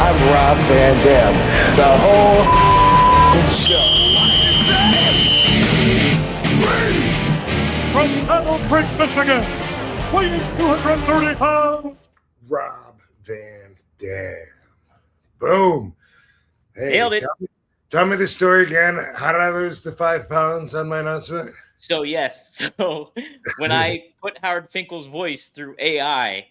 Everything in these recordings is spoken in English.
I'm Rob Van Dam. The whole show. From Battle Creek, Michigan, weighing 230 pounds, Rob Van Dam. Boom. Hey, Nailed it. Tell me the story again. How did I lose the 5 pounds on my announcement? So when I put Howard Finkel's voice through AI,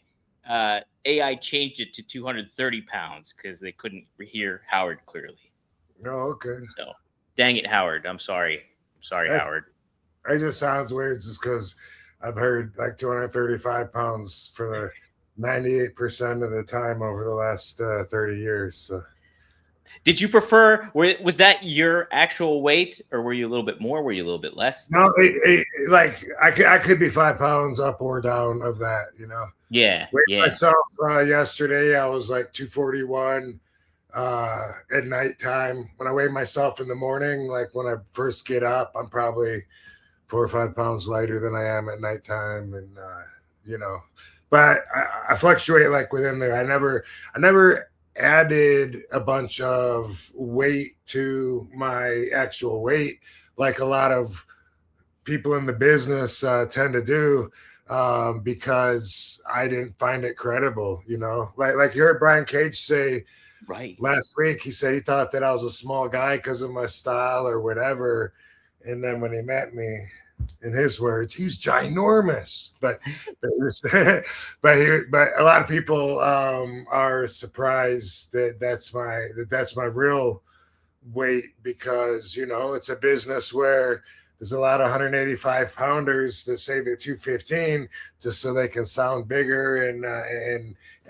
AI changed it to 230 pounds because they couldn't hear Howard clearly. Oh, okay. So, dang it, Howard. I'm sorry. Howard. It just sounds weird just because I've heard like 235 pounds for the 98% of the time over the last 30 years. So. Did you prefer, was that your actual weight, or were you a little bit more? Were you a little bit less? No, like I could be 5 pounds up or down of that, you know? Yeah. Myself yesterday, I was like 241 at nighttime. When I weigh myself in the morning, like when I first get up, I'm probably 4 or 5 pounds lighter than I am at nighttime. And, you know, but I fluctuate like within there. I never added a bunch of weight to my actual weight like a lot of people in the business tend to do, because I didn't find it credible, you know, like you heard Brian Cage say last week. He said he thought that I was a small guy because of my style or whatever, and then when he met me, in his words, he's ginormous. But but a lot of people are surprised that that's my real weight, because you know it's a business where there's a lot of 185 pounders that say they're 215 just so they can sound bigger, and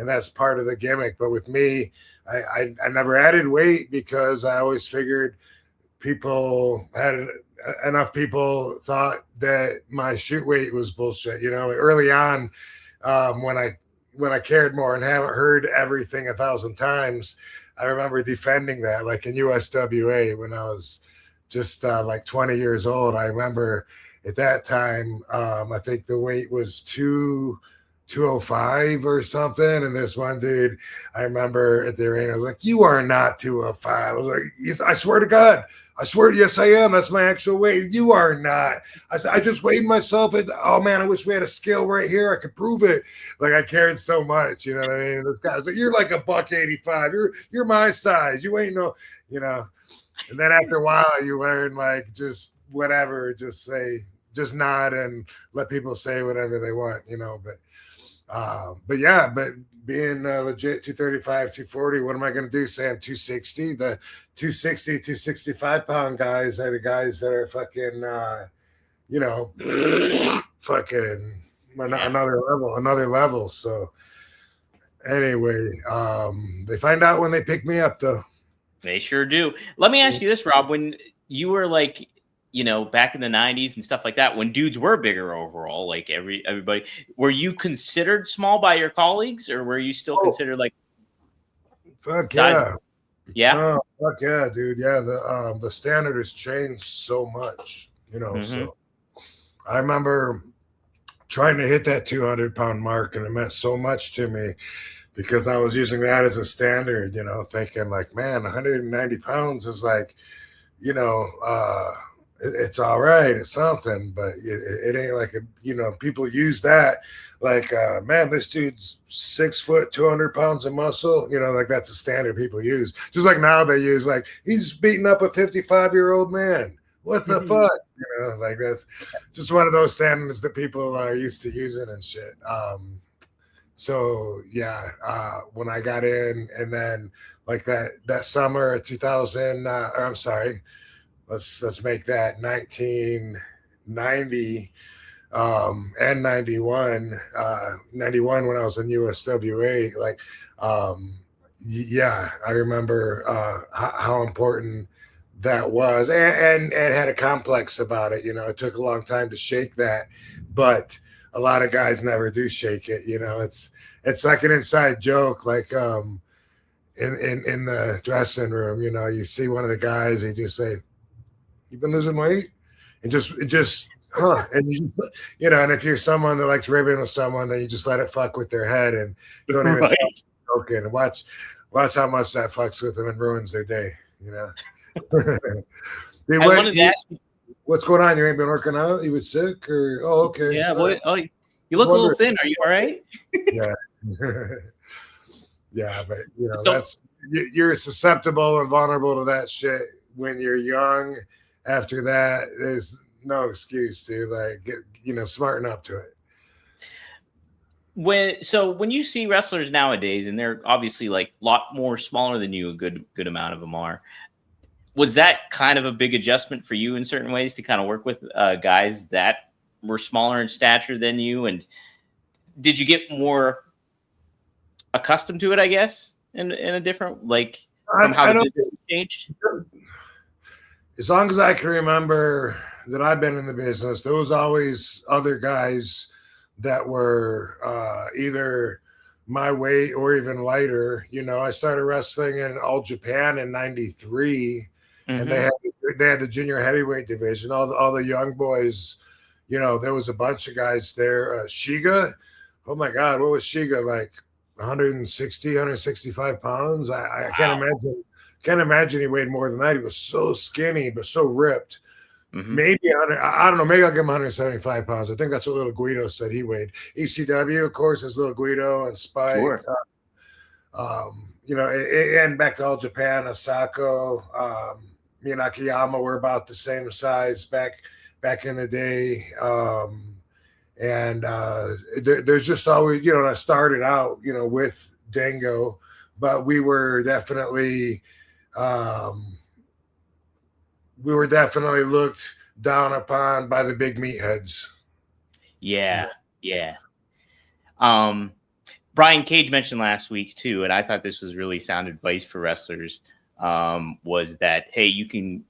that's part of the gimmick. But with me, I never added weight because I always figured enough people thought that my shoot weight was bullshit. You know, early on, when I cared more and haven't heard everything 1,000 times, I remember defending that, like in USWA when I was just like 20 years old. I remember at that time, I think the weight was 205 or something. And this one dude, I remember at the arena, I was like, "You are not 205. I was like, "Yes, I swear to God. I swear, yes, I am. That's my actual weight. You are not." I just weighed myself. Oh man, I wish we had a scale right here. I could prove it. Like I cared so much, you know what I mean? This guy was like, "You're like $185. You're my size. You ain't no, you know." And then after a while, you learn like just whatever, just nod and let people say whatever they want, you know. But yeah, but being legit 235, 240, what am I going to do? Say I'm 260? The 260, 265 pound guys are the guys that are fucking, you know, fucking another level. So anyway, they find out when they pick me up, though. They sure do. Let me ask you this, Rob. When you were like, you know, back in the 90s and stuff like that, when dudes were bigger overall, like everybody, were you considered small by your colleagues, or were you still considered like fuck yeah. Yeah. Oh, fuck yeah, dude. Yeah, the standard has changed so much, you know. So I remember trying to hit that 200-pound mark, and it meant so much to me because I was using that as a standard, you know, thinking like, man, 190 pounds is like, you know, it's all right, it's something, but it ain't like you know, people use that like, man, this dude's 6 foot, 200 pounds of muscle, you know, like that's a standard people use. Just like now they use like, he's beating up a 55-year-old man. What the fuck? You know, like that's just one of those standards that people are used to using and shit. So yeah, when I got in, and then like that summer of 2000, or I'm sorry, let's make that 1990 and 91 when I was in USWA, like yeah, I remember how important that was, and had a complex about it. You know, it took a long time to shake that, but a lot of guys never do shake it. You know, it's like an inside joke, like in the dressing room, you know, you see one of the guys, he just say, "You've been losing weight," and just and you know, and if you're someone that likes ribbing with someone, then you just let it fuck with their head and don't even talk and watch Well, that's how much that fucks with them and ruins their day, you know. Dude, I wanted to ask you. what's going on? You ain't been working out? You was sick, or okay? Yeah. What? Oh, you look a little thin. Are you all right? Yeah. Yeah, but you know, So- you're susceptible and vulnerable to that shit when you're young. After that, there's no excuse to like get, smarten up to it. When you see wrestlers nowadays, and they're obviously like a lot more smaller than you, a good amount of them are. Was that kind of a big adjustment for you in certain ways to kind of work with guys that were smaller in stature than you? And did you get more accustomed to it, I guess, in a different, like, from how the business changed? As long as I can remember that I've been in the business, there was always other guys that were either my weight or even lighter. I started wrestling in All Japan in '93, and they had the junior heavyweight division. All the young boys, there was a bunch of guys there. Shiga, oh my God, what was Shiga like? 160, 165 pounds. I can't imagine he weighed more than that. He was so skinny but so ripped. Maybe I don't know. Maybe I'll give him 175 pounds. I think that's what Little Guido said he weighed. ECW, of course, is Little Guido and Spike. Sure. And back to All Japan, Asako, me and Akiyama were about the same size back in the day. And there's just always, I started out, with Dango, but we were definitely looked down upon by the big meatheads. Yeah. Brian Cage mentioned last week too, and I thought this was really sound advice for wrestlers. Was that, hey, you can't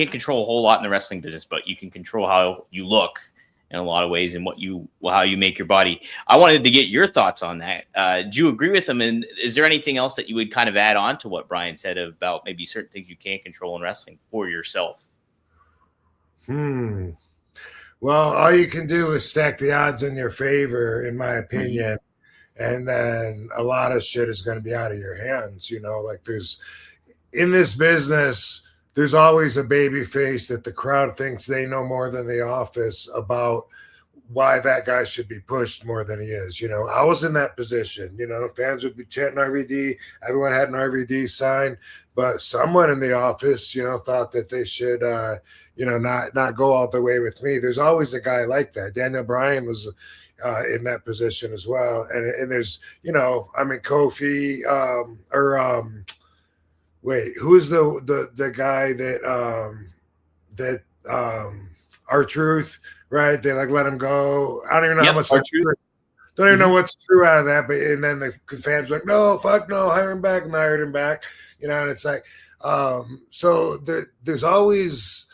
control a whole lot in the wrestling business, but you can control how you look in a lot of ways and how you make your body. I wanted to get your thoughts on that. Do you agree with him? And is there anything else that you would kind of add on to what Brian said about maybe certain things you can't control in wrestling for yourself? Well, all you can do is stack the odds in your favor, in my opinion. And then a lot of shit is going to be out of your hands. Like in this business, there's always a baby face that the crowd thinks they know more than the office about why that guy should be pushed more than he is. I was in that position. Fans would be chanting RVD. Everyone had an RVD sign, but someone in the office, thought that they should, not go all the way with me. There's always a guy like that. Daniel Bryan was in that position as well. And there's, Kofi wait, who is the guy that R-Truth, right? They like let him go. I don't even know how much. Don't even know what's true out of that. But and then the fans were like, no, fuck no, hire him back, and I hired him back. And it's like, so there's always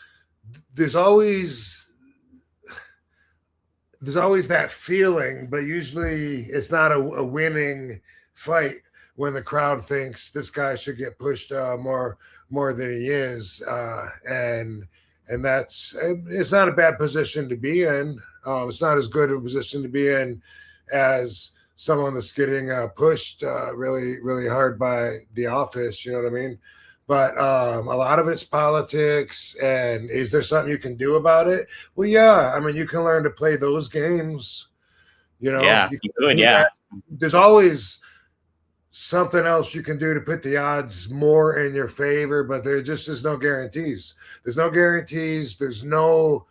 that feeling, but usually it's not a winning fight when the crowd thinks this guy should get pushed more than he is, and it's not a bad position to be in. It's not as good a position to be in as someone that's getting pushed really, really hard by the office. You know what I mean? But a lot of it's politics. And is there something you can do about it? Well, yeah. I mean, you can learn to play those games. Yeah, you could. Yeah. There's always something else you can do to put the odds more in your favor, but there just is no guarantees. There's no guarantees. There's no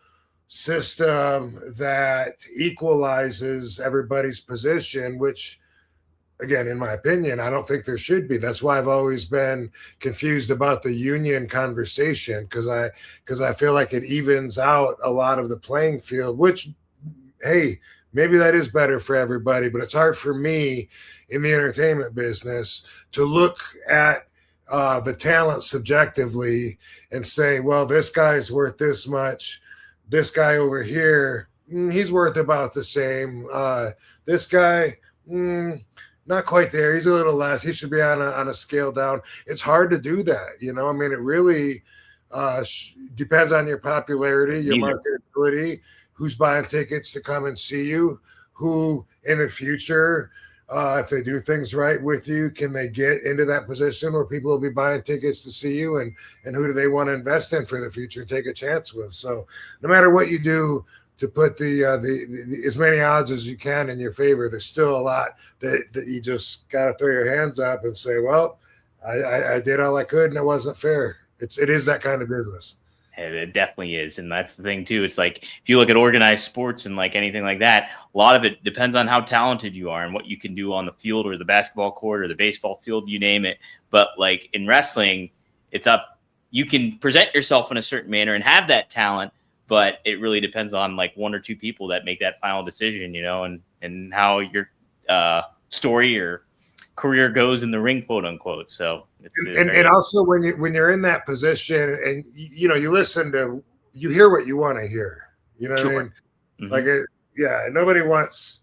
system that equalizes everybody's position, which, again, in my opinion, I don't think there should be. That's why I've always been confused about the union conversation, because I feel like it evens out a lot of the playing field, which, hey, maybe that is better for everybody, but it's hard for me in the entertainment business to look at the talent subjectively and say, well, this guy's worth this much. This guy over here, he's worth about the same. This guy, not quite there. He's a little less. He should be on a scale down. It's hard to do that. I mean, it really depends on your popularity, your marketability, who's buying tickets to come and see you, who in the future If they do things right with you, can they get into that position where people will be buying tickets to see you, and who do they want to invest in for the future and take a chance with? So no matter what you do to put the as many odds as you can in your favor, there's still a lot that you just got to throw your hands up and say, well, I did all I could and it wasn't fair. It is that kind of business. It definitely is. And that's the thing too. It's like, if you look at organized sports and like anything like that, a lot of it depends on how talented you are and what you can do on the field or the basketball court or the baseball field, you name it. But like in wrestling, it's up. You can present yourself in a certain manner and have that talent, but it really depends on like one or two people that make that final decision, you know, and how your story or career goes in the ring, quote unquote. So and also when you're in that position and you know, you hear what you want to hear, you know what I mean? Mm-hmm. Like nobody wants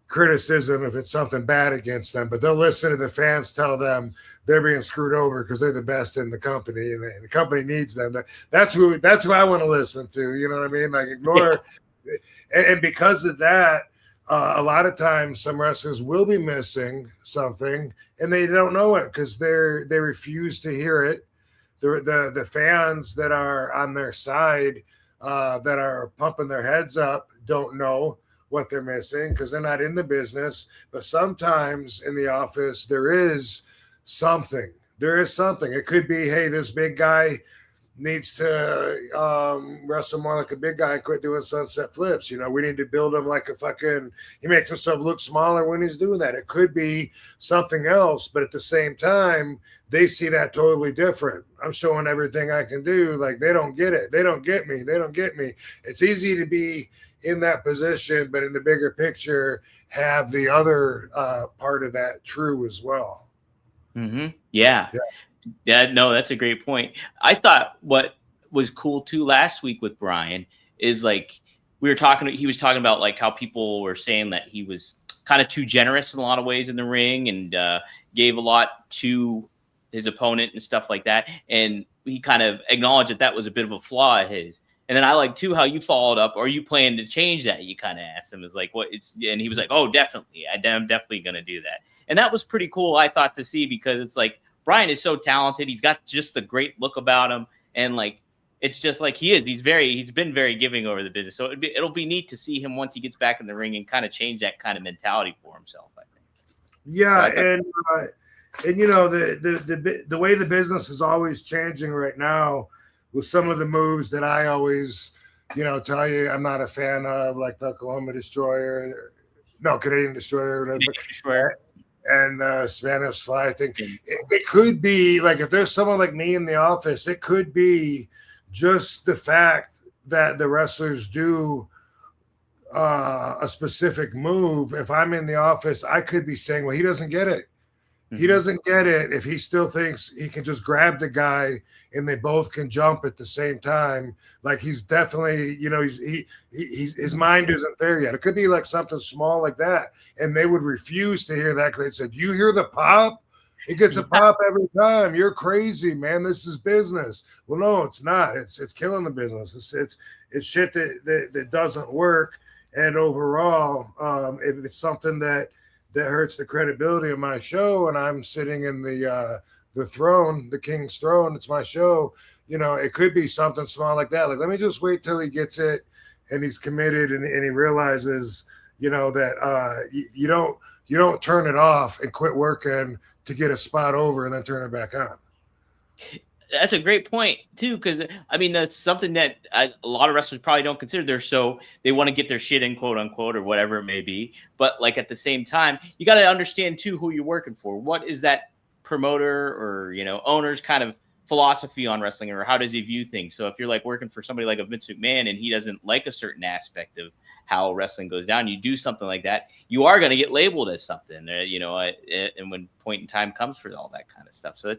criticism if it's something bad against them, but they'll listen to the fans tell them they're being screwed over because they're the best in the company and the company needs them. That's who I want to listen to, you know what I mean? Like ignore and because of that, a lot of times some wrestlers will be missing something and they don't know it because they refuse to hear it. The fans that are on their side that are pumping their heads up don't know what they're missing because they're not in the business. But sometimes in the office there is something. It could be, hey, this big guy needs to wrestle more like a big guy and quit doing sunset flips. You know, we need to build him like he makes himself look smaller when he's doing that. It could be something else, but at the same time, they see that totally different. I'm showing everything I can do. Like they don't get it. They don't get me. It's easy to be in that position, but in the bigger picture, have the other part of that true as well. Mm-hmm. Yeah. Yeah, no, that's a great point. I thought what was cool too last week with Brian is like he was talking about like how people were saying that he was kind of too generous in a lot of ways in the ring and gave a lot to his opponent and stuff like that. And he kind of acknowledged that was a bit of a flaw of his. And then I like too how you followed up. Are you planning to change that? You kind of asked him, is like, and he was like, oh, definitely. I'm definitely going to do that. And that was pretty cool, I thought, to see, because it's like, Brian is so talented. He's got just a great look about him. And like, it's just like he's been very giving over the business. So it'll be neat to see him once he gets back in the ring and kind of change that kind of mentality for himself, I think. Yeah. So and you know, the way the business is always changing right now with some of the moves that I always, you know, tell you I'm not a fan of, like the Canadian Destroyer, and Spanish Fly. I think it could be like, if there's someone like me in the office, it could be just the fact that the wrestlers do a specific move. If I'm in the office, I could be saying, well, he doesn't get it. He doesn't get it if he still thinks he can just grab the guy and they both can jump at the same time. Like he's definitely, you know, his mind isn't there yet. It could be like something small like that. And they would refuse to hear that because they said, "Do you hear the pop? It gets a pop every time. You're crazy, man. This is business." Well, no, it's not. It's killing the business. It's shit that doesn't work. And overall, if it's something that hurts the credibility of my show, and I'm sitting in the throne, the king's throne, it's my show, you know, it could be something small like that. Like, let me just wait till he gets it and he's committed and he realizes, you know, that you don't turn it off and quit working to get a spot over and then turn it back on. That's a great point too, because I mean that's something that a lot of wrestlers probably don't consider. They want to get their shit in, quote unquote, or whatever it may be. But like at the same time, you got to understand too who you're working for. What is that promoter or, you know, owner's kind of philosophy on wrestling, or how does he view things? So if you're like working for somebody like a Vince McMahon and he doesn't like a certain aspect of how wrestling goes down, you do something like that, you are going to get labeled as something, you know, and when point in time comes for all that kind of stuff. So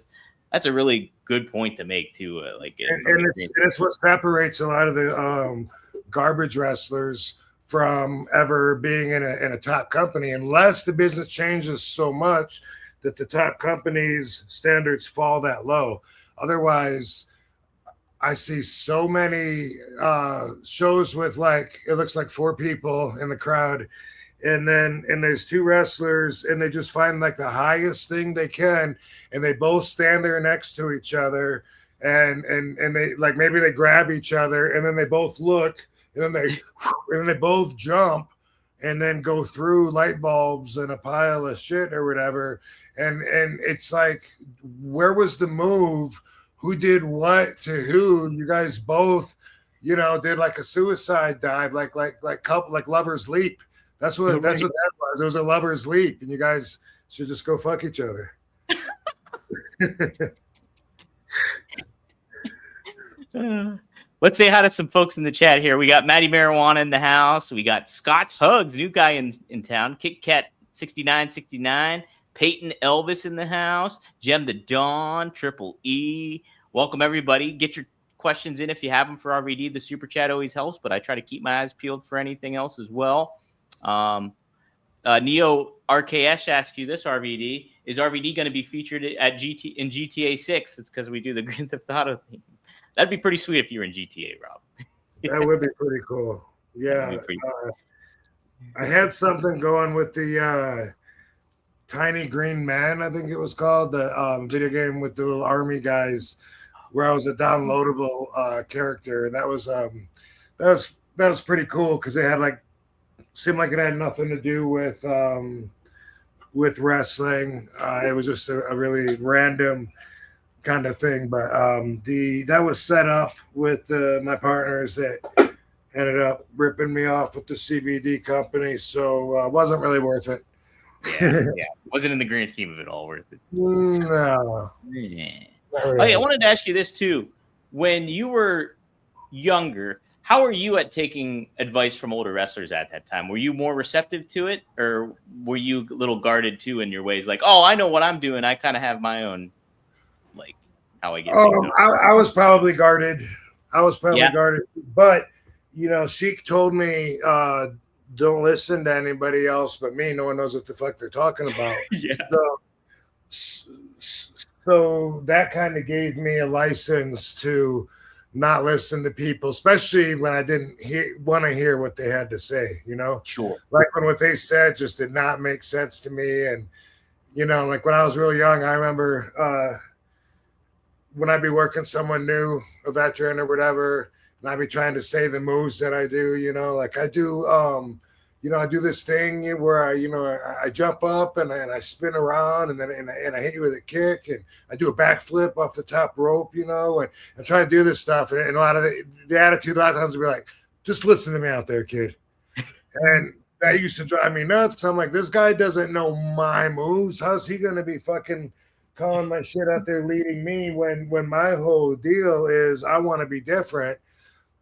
that's a really good point to make too. And it's what separates a lot of the garbage wrestlers from ever being in a top company, unless the business changes so much that the top company's standards fall that low. Otherwise, I see so many shows with, like, it looks like 4 people in the crowd, and there's two wrestlers, and they just find like the highest thing they can, and they both stand there next to each other, and they like maybe they grab each other, and then they both look, and then they both jump, and then go through light bulbs and a pile of shit or whatever, and it's like, where was the move? Who did what to who? You guys both, did like a suicide dive, like lovers leap. That's what that was. It was a lover's leap, and you guys should just go fuck each other. Let's say hi to some folks in the chat here. We got Matty Marijuana in the house. We got Scott's Hugs, new guy in town. Kit Kat 6969. Peyton Elvis in the house. Jem the Dawn. Triple E. Welcome, everybody. Get your questions in if you have them for RVD. The super chat always helps, but I try to keep my eyes peeled for anything else as well. Neo RKS asked you this, RVD. Is RVD going to be featured at in GTA 6? It's because we do the Grand Theft Auto thing. That'd be pretty sweet if you were in GTA, Rob. That would be pretty cool. Yeah. I had something going with the Tiny Green Man, I think it was called, the video game with the little army guys, where I was a downloadable character, and that was pretty cool because it had seemed like it had nothing to do with wrestling. It was just a really random kind of thing, but that was set up with my partners that ended up ripping me off with the CBD company, so it wasn't really worth it. Yeah, wasn't in the grand scheme of it all worth it. No. Yeah. Oh yeah, I wanted to ask you this too. When you were younger, how were you at taking advice from older wrestlers at that time? Were you more receptive to it, or were you a little guarded too in your ways? Like, oh, I know what I'm doing. I kind of have my own, like, how I get. I was probably guarded. Guarded, but Sheik told me, don't listen to anybody else but me. No one knows what the fuck they're talking about. Yeah. So that kind of gave me a license to not listen to people, especially when I didn't want to hear what they had to say, Sure. Like when what they said just did not make sense to me. And, like when I was real young, I remember when I'd be working someone new, a veteran or whatever, and I'd be trying to say the moves that I do, like I do, I do this thing where I jump up and I spin around and I hit you with a kick and I do a backflip off the top rope, and I'm trying to do this stuff. And a lot of the attitude a lot of times would be like, just listen to me out there, kid. And that used to drive me nuts. So I'm like, this guy doesn't know my moves. How's he going to be fucking calling my shit out there leading me when my whole deal is I want to be different.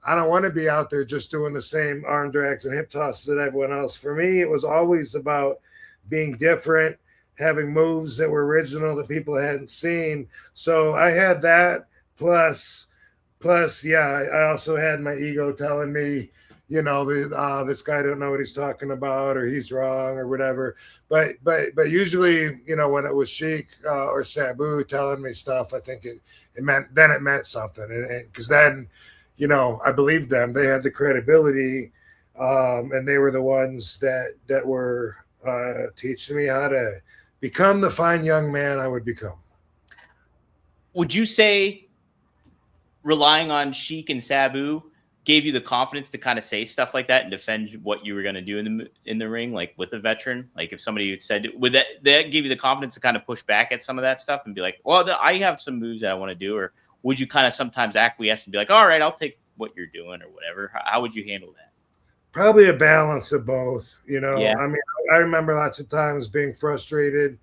I don't want to be out there just doing the same arm drags and hip tosses that everyone else. For me, it was always about being different, having moves that were original that people hadn't seen. So I had that plus, yeah, I also had my ego telling me, this guy don't know what he's talking about, or he's wrong, or whatever. But usually, when it was Sheik or Sabu telling me stuff, I think it meant something, and because then. I believed them. They had the credibility, and they were the ones that were teaching me how to become the fine young man I would become. Would you say relying on Sheik and Sabu gave you the confidence to kind of say stuff like that and defend what you were going to do in the ring, like with a veteran? Like if somebody said, would that give you the confidence to kind of push back at some of that stuff and be like, well, I have some moves that I want to do, or would you kind of sometimes acquiesce and be like, all right, I'll take what you're doing or whatever? How would you handle that? Probably a balance of both, Yeah. I mean, I remember lots of times being frustrated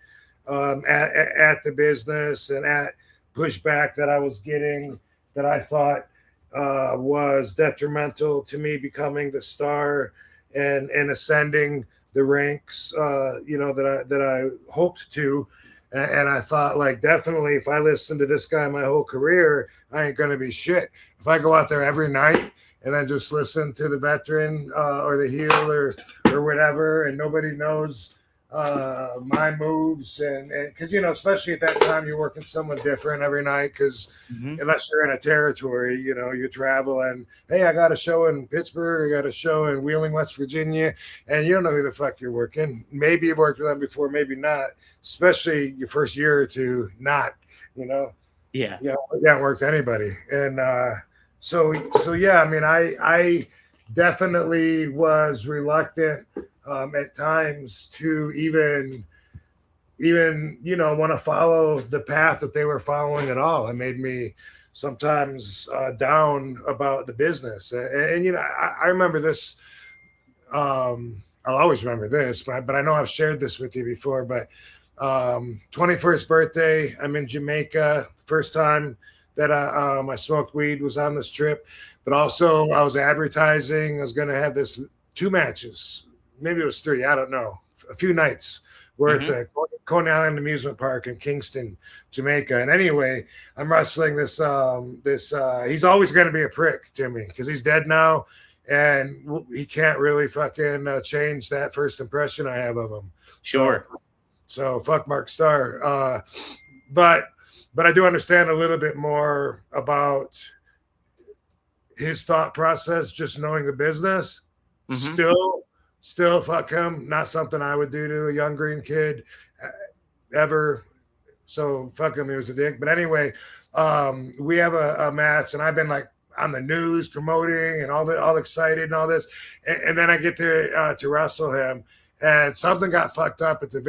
at the business and at pushback that I was getting that I thought was detrimental to me becoming the star and ascending the ranks, that I hoped to. And I thought, like, definitely if I listen to this guy my whole career, I ain't going to be shit. If I go out there every night and then just listen to the veteran or the heel or whatever, and nobody knows my moves and because especially at that time you're working someone different every night because unless you're in a territory, you travel and hey, I got a show in Pittsburgh, I got a show in Wheeling, West Virginia, and you don't know who the fuck you're working. Maybe you've worked with them before, maybe not. Especially your first year or two, not. Yeah. You haven't worked anybody, and so yeah. I mean, I definitely was reluctant at times to even want to follow the path that they were following at all. It made me sometimes down about the business, and I remember this. I'll always remember this, but I know I've shared this with you before. But 21st birthday, I'm in Jamaica. First time that I smoked weed was on this trip, but also I was advertising. I was going to have this 2 matches. Maybe it was 3. I don't know. A few nights. We're at the Coney Island Amusement Park in Kingston, Jamaica. And anyway, I'm wrestling this. He's always going to be a prick to me because he's dead now, and he can't really fucking change that first impression I have of him. Sure. So fuck Mark Starr. But I do understand a little bit more about his thought process, just knowing the business. Still fuck him. Not something I would do to a young green kid ever. So fuck him. He was a dick. But anyway, we have a match, and I've been like on the news promoting and all excited and all this. And then I get to wrestle him, and something got fucked up at the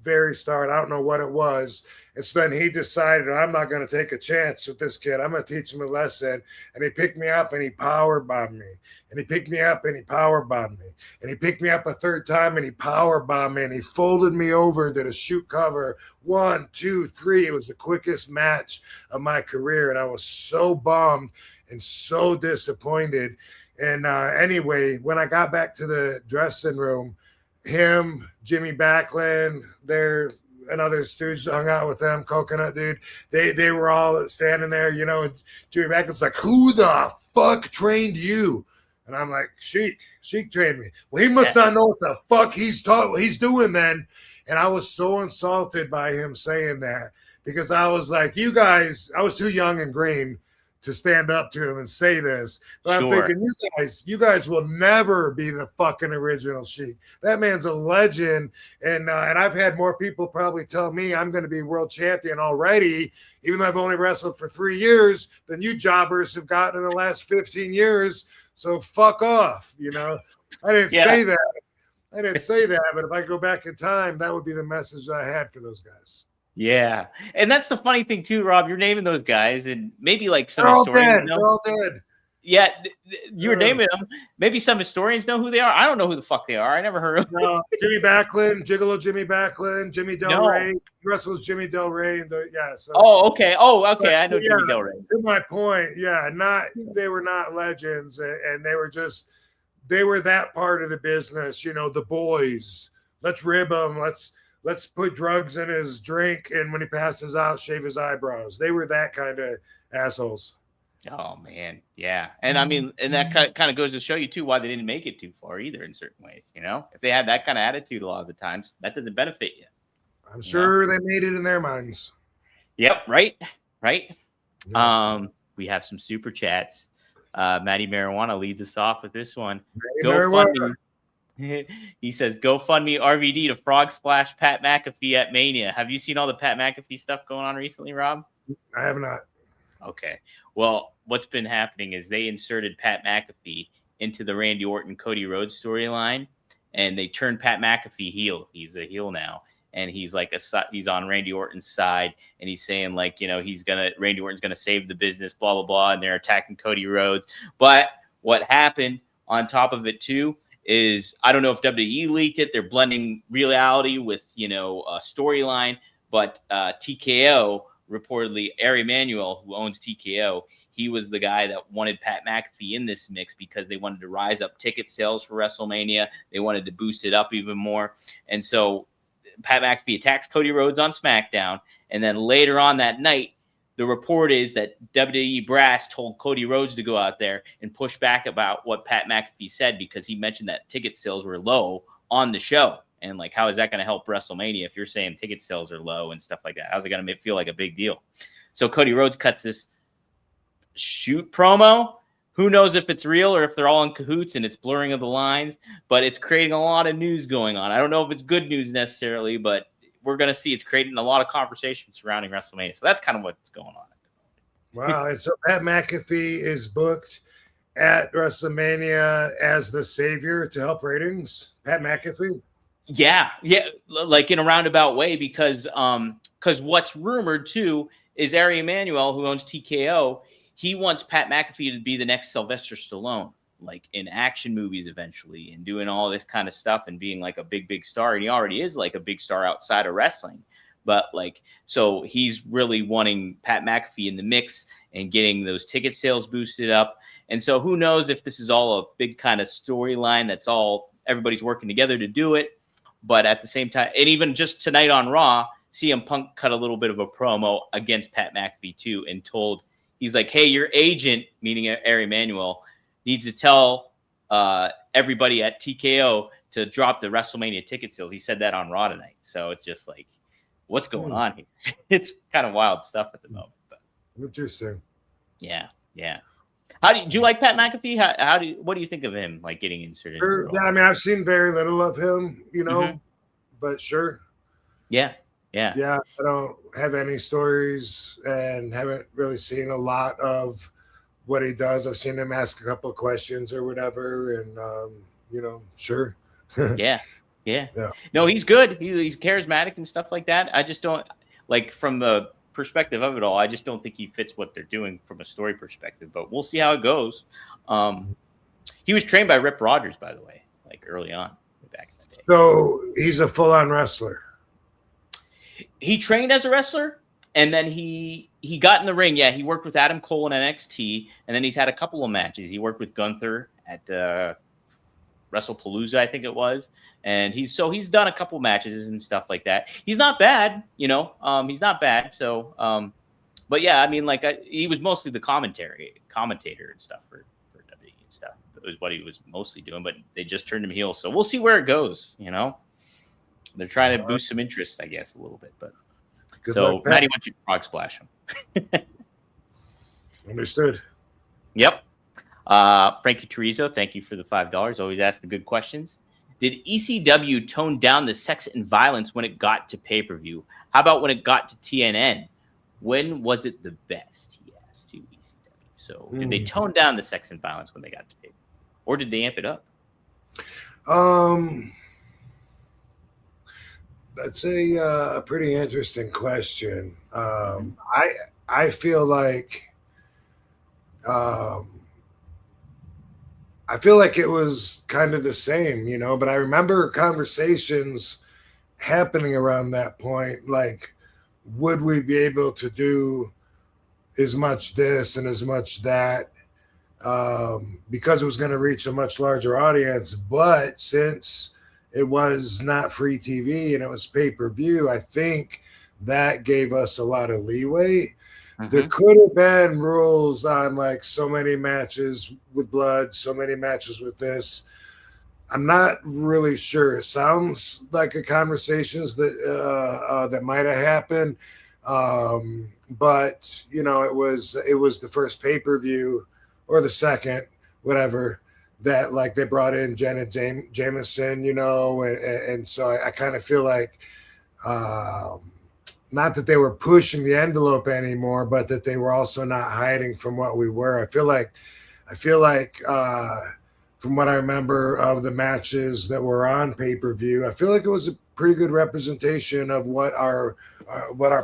very start. I don't know what it was. And so then he decided, I'm not going to take a chance with this kid. I'm going to teach him a lesson. And he picked me up and he power bombed me. And he picked me up and he power bombed me. And he picked me up a third time and he power bombed me. And he folded me over and did a shoot cover. 1, 2, 3. It was the quickest match of my career. And I was so bummed and so disappointed. And anyway, when I got back to the dressing room, him, Jimmy Backlund, another stooge hung out with them, Coconut Dude. They were all standing there, and Jimmy Backlund's like, who the fuck trained you? And I'm like, Sheik trained me. Well, he must not know what the fuck he's doing then. And I was so insulted by him saying that because I was like, you guys, I was too young and green to stand up to him and say this. But I'm thinking, you guys will never be the fucking original Sheik. That man's a legend. And I've had more people probably tell me I'm going to be world champion already, even though I've only wrestled for 3 years, than you jobbers have gotten in the last 15 years. So fuck off. I didn't say that. But if I go back in time, that would be the message I had for those guys. Yeah. And that's the funny thing too, Rob. You're naming those guys, and maybe like some historians know. They're all dead. Yeah, you were naming them. Maybe some historians know who they are. I don't know who the fuck they are. I never heard of them. No, Jimmy Backlund, Gigolo Jimmy Backlund, Jimmy Del Rey. He wrestles Jimmy Del Rey. Okay. I know Jimmy Del Rey. To my point, they were not legends, and they were that part of the business. The boys. Let's rib them. Let's put drugs in his drink, and when he passes out, shave his eyebrows. They were that kind of assholes. Oh, man. Yeah. And I mean, and that kind of goes to show you, too, why they didn't make it too far either in certain ways. If they had that kind of attitude a lot of the times, that doesn't benefit you. I'm sure they made it in their minds. Yep. Right. Yeah. We have some super chats. Matty Marijuana leads us off with this one. He says, "Go fund me RVD to frog splash Pat McAfee at Mania." Have you seen all the Pat McAfee stuff going on recently, Rob? I have not. Okay. Well, what's been happening is they inserted Pat McAfee into the Randy Orton Cody Rhodes storyline, and they turned Pat McAfee heel. He's a heel now, and he's like he's on Randy Orton's side, and he's saying like, Randy Orton's gonna save the business, blah blah blah, and they're attacking Cody Rhodes. But what happened on top of it too is, I don't know if WWE leaked it. They're blending reality with, a storyline. But TKO, reportedly, Ari Emanuel, who owns TKO, he was the guy that wanted Pat McAfee in this mix because they wanted to rise up ticket sales for WrestleMania. They wanted to boost it up even more. And so Pat McAfee attacks Cody Rhodes on SmackDown. And then later on that night, the report is that WWE brass told Cody Rhodes to go out there and push back about what Pat McAfee said because he mentioned that ticket sales were low on the show. And like, how is that going to help WrestleMania if you're saying ticket sales are low and stuff like that? How's it going to feel like a big deal? So Cody Rhodes cuts this shoot promo. Who knows if it's real or if they're all in cahoots and it's blurring of the lines, but it's creating a lot of news going on. I don't know if it's good news necessarily, but we're going to see it's creating a lot of conversation surrounding WrestleMania. So that's kind of what's going on. Wow. And so Pat McAfee is booked at WrestleMania as the savior to help ratings. Pat McAfee? Yeah. Like in a roundabout way, because what's rumored too is Ari Emanuel, who owns TKO, he wants Pat McAfee to be the next Sylvester Stallone, like in action movies eventually, and doing all this kind of stuff and being like a big star. And he already is like a big star outside of wrestling. But like, so he's really wanting Pat McAfee in the mix and getting those ticket sales boosted up. And so who knows if this is all a big kind of storyline that's all everybody's working together to do it. But at the same time, and even just tonight on Raw, CM Punk cut a little bit of a promo against Pat McAfee too, and told, he's like, hey, your agent, meaning Ari Emanuel, needs to tell everybody at TKO to drop the WrestleMania ticket sales. He said that on Raw tonight. So it's just like, what's going on here? It's kind of wild stuff at the moment. But interesting. Yeah. Do you like Pat McAfee? What do you think of him, like getting inserted? Sure. Yeah, I mean, I've seen very little of him, but sure. Yeah. I don't have any stories and haven't really seen a lot of what he does. I've seen him ask a couple of questions or whatever, and sure. Yeah. No, he's good. He's charismatic and stuff like that. I just don't like, from the perspective of it all, I just don't think he fits what they're doing from a story perspective, but we'll see how it goes. He was trained by Rip Rogers, by the way, like early on back in the day. So he's a full-on wrestler. He trained as a wrestler, and then he got in the ring. Yeah, he worked with Adam Cole in NXT, and then he's had a couple of matches. He worked with Gunther at WrestlePalooza, I think it was, and he's done a couple matches and stuff like that. He's not bad, he's not bad. So, but yeah, I mean, like he was mostly the commentator and stuff for WWE and stuff. It was what he was mostly doing, but they just turned him heel. So we'll see where it goes. They're trying to boost some interest, I guess, a little bit. But good so luck, Maddie wants you to frog splash him. Understood. Yep. Frankie Teresa, thank you for the $5. Always ask the good questions. Did ECW tone down the sex and violence when it got to pay-per-view? How about when it got to TNN? When was it the best? He asked to ECW. So did they tone down the sex and violence when they got to pay-per-view? Or did they amp it up? That's a pretty interesting question. I feel like it was kind of the same, but I remember conversations happening around that point, like, would we be able to do as much this and as much that, because it was going to reach a much larger audience. But since it was not free TV and it was pay-per-view, I think that gave us a lot of leeway. There could have been rules on like so many matches with blood, so many matches with this. I'm not really sure. It sounds like a conversations that might have happened, but it was the first pay-per-view or the second, whatever, that like they brought in Janet Jameson, and so I kind of feel like. Not that they were pushing the envelope anymore, but that they were also not hiding from what we were. I feel like from what I remember of the matches that were on pay-per-view, I feel like it was a pretty good representation of what our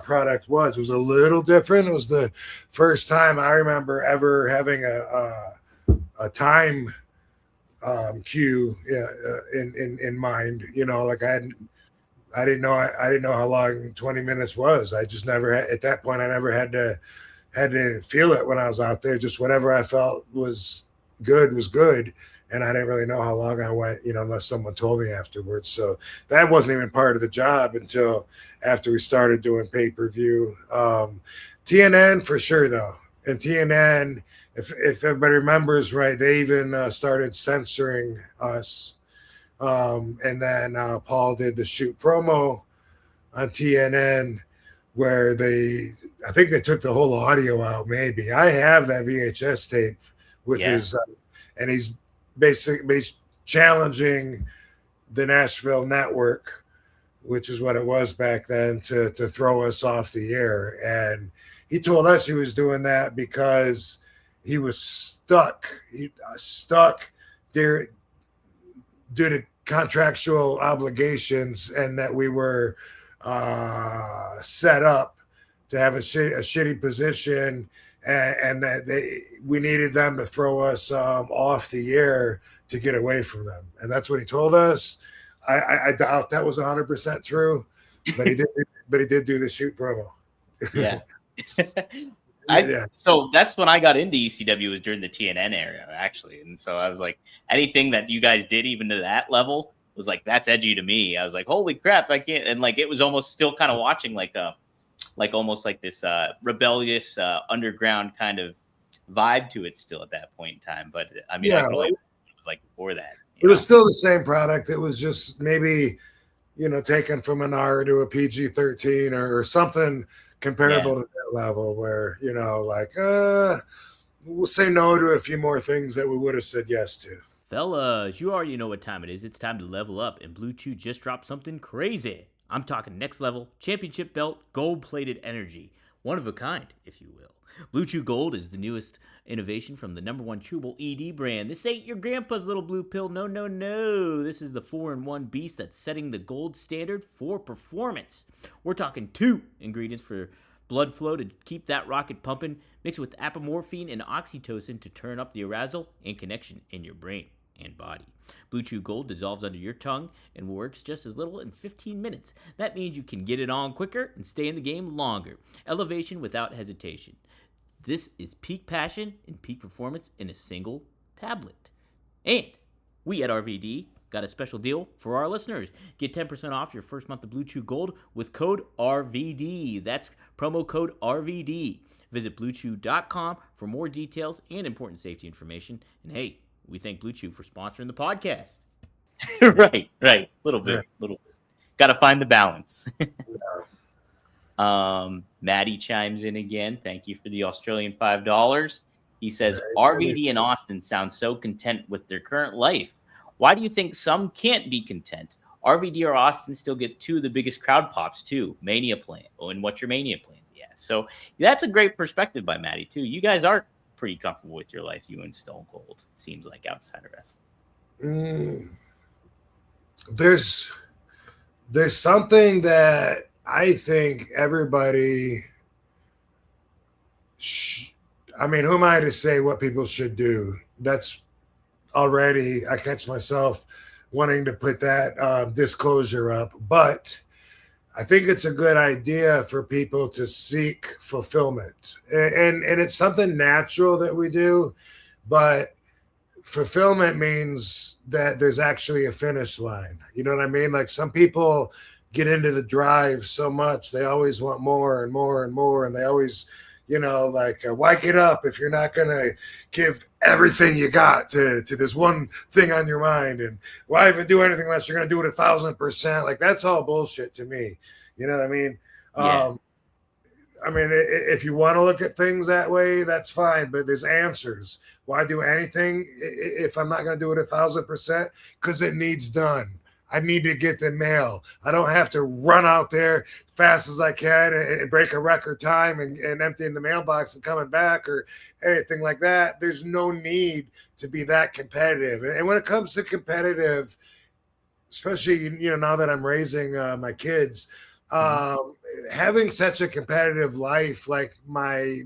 product was. It was a little different. It was the first time I remember ever having a time cue in mind. Like I didn't know how long 20 minutes was. I just never had, at that point, I never had to feel it when I was out there. Just whatever I felt was good. And I didn't really know how long I went, unless someone told me afterwards. So that wasn't even part of the job until after we started doing pay-per-view. TNN for sure though. And TNN, if everybody remembers right, they even started censoring us. And then Paul did the shoot promo on TNN where I think they took the whole audio out. Maybe I have that VHS tape with his, and he's basically challenging the Nashville network, which is what it was back then, to throw us off the air. And he told us he was doing that because he was stuck. Stuck there due to contractual obligations, and that we were set up to have a shitty position, and that we needed them to throw us off the air to get away from them. And that's what he told us. I doubt that was 100% true, but he did do the shoot promo. Yeah. So that's when I got into ECW, was during the TNN era, actually. And so I was like, anything that you guys did, even to that level, was like, that's edgy to me. I was like, holy crap, I can't. And like, it was almost still kind of watching like almost like this rebellious underground kind of vibe to it still at that point in time. But I mean, it was like before that. It was still the same product. It was just maybe, taken from an R to a PG-13 or something comparable to that level where, we'll say no to a few more things that we would have said yes to. Fellas, you already know what time it is. It's time to level up, and Blue Chew just dropped something crazy. I'm talking next level, championship belt, gold-plated energy. One of a kind, if you will. Blue Chew Gold is the newest innovation from the #1 chewable ED brand. This ain't your grandpa's little blue pill. No, no, no. This is the 4-in-1 beast that's setting the gold standard for performance. We're talking 2 ingredients for blood flow to keep that rocket pumping, mixed with apomorphine and oxytocin to turn up the arousal and connection in your brain and body. Blue Chew Gold dissolves under your tongue and works just as little in 15 minutes. That means you can get it on quicker and stay in the game longer. Elevation without hesitation. This is peak passion and peak performance in a single tablet. And we at RVD got a special deal for our listeners. Get 10% off your first month of Blue Chew Gold with code RVD. That's promo code RVD. Visit BlueChew.com for more details and important safety information. And hey, we thank Blue Chew for sponsoring the podcast. Right. Little bit. Got to find the balance. Maddie chimes in again. Thank you for the Australian $5. He says, RVD and Austin sound so content with their current life. Why do you think some can't be content? RVD or Austin still get 2 of the biggest crowd pops too. Mania plan. Oh, and what's your Mania plan? Yeah. So that's a great perspective by Maddie too. You guys are pretty comfortable with your life, you and Stone Cold, it seems like, outside of wrestling. There's something that I think everybody who am I to say what people should do? That's already, I catch myself wanting to put that disclosure up, but I think it's a good idea for people to seek fulfillment. And it's something natural that we do, but fulfillment means that there's actually a finish line. You know what I mean? Like, some people get into the drive so much, they always want more and more and more. And they always, why get up if you're not going to give everything you got to this one thing on your mind? And why even do anything unless you're going to do it 1,000%? Like, that's all bullshit to me. You know what I mean? Yeah. If you want to look at things that way, that's fine, but there's answers. Why do anything if I'm not going to do it 1,000%? Because it needs done. I need to get the mail. I don't have to run out there as fast as I can and break a record time and emptying the mailbox and coming back or anything like that. There's no need to be that competitive. And when it comes to competitive, especially, now that I'm raising my kids, having such a competitive life, like my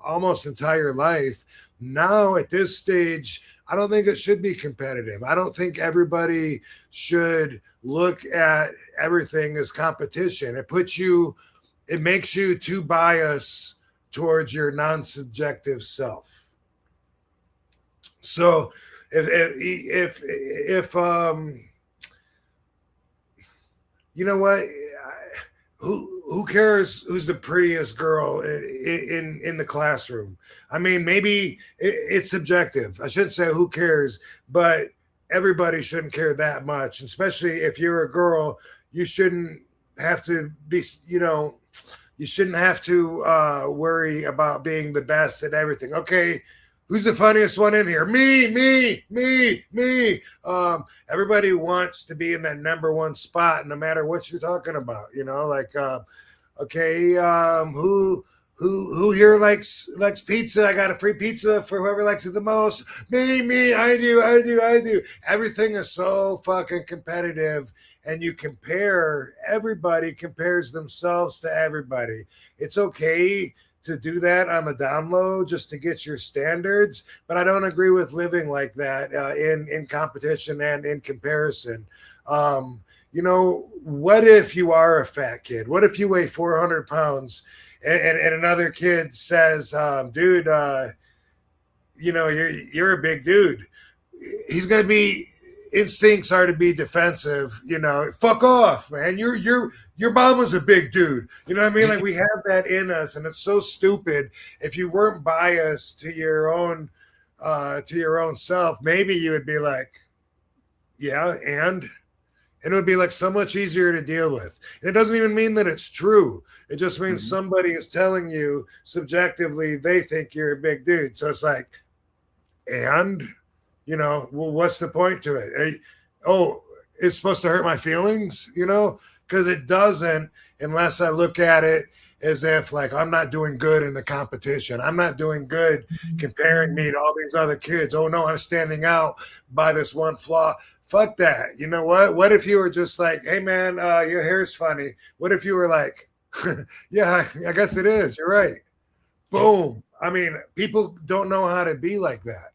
almost entire life, now at this stage, I don't think it should be competitive. I don't think everybody should look at everything as competition. It makes you too biased towards your non-subjective self. So if you know what, who cares who's the prettiest girl in the classroom? I mean, maybe it's subjective. I shouldn't say who cares, but everybody shouldn't care that much, especially if you're a girl. You shouldn't have to be, you shouldn't have to worry about being the best at everything. Okay, who's the funniest one in here? Me. Everybody wants to be in that number one spot, no matter what you're talking about. Who here likes pizza? I got a free pizza for whoever likes it the most. Me, I do. Everything is so fucking competitive, and everybody compares themselves to everybody. It's okay to do that on the download just to get your standards, but I don't agree with living like that in competition and in comparison. What if you are a fat kid? What if you weigh 400 pounds and another kid says, dude, you're a big dude. He's going to be, instincts are to be defensive, fuck off, man. Your mama's a big dude. You know what I mean? Like, we have that in us, and it's so stupid. If you weren't biased to your own self, maybe you would be like, yeah, and it would be like so much easier to deal with. And it doesn't even mean that it's true. It just means somebody is telling you subjectively they think you're a big dude. So it's like, and, well, what's the point to it? It's supposed to hurt my feelings, because it doesn't, unless I look at it as if, like, I'm not doing good in the competition. I'm not doing good comparing me to all these other kids. Oh, no, I'm standing out by this one flaw. Fuck that. You know what? What if you were just like, hey, man, your hair's funny? What if you were like, yeah, I guess it is. You're right. Boom. I mean, people don't know how to be like that.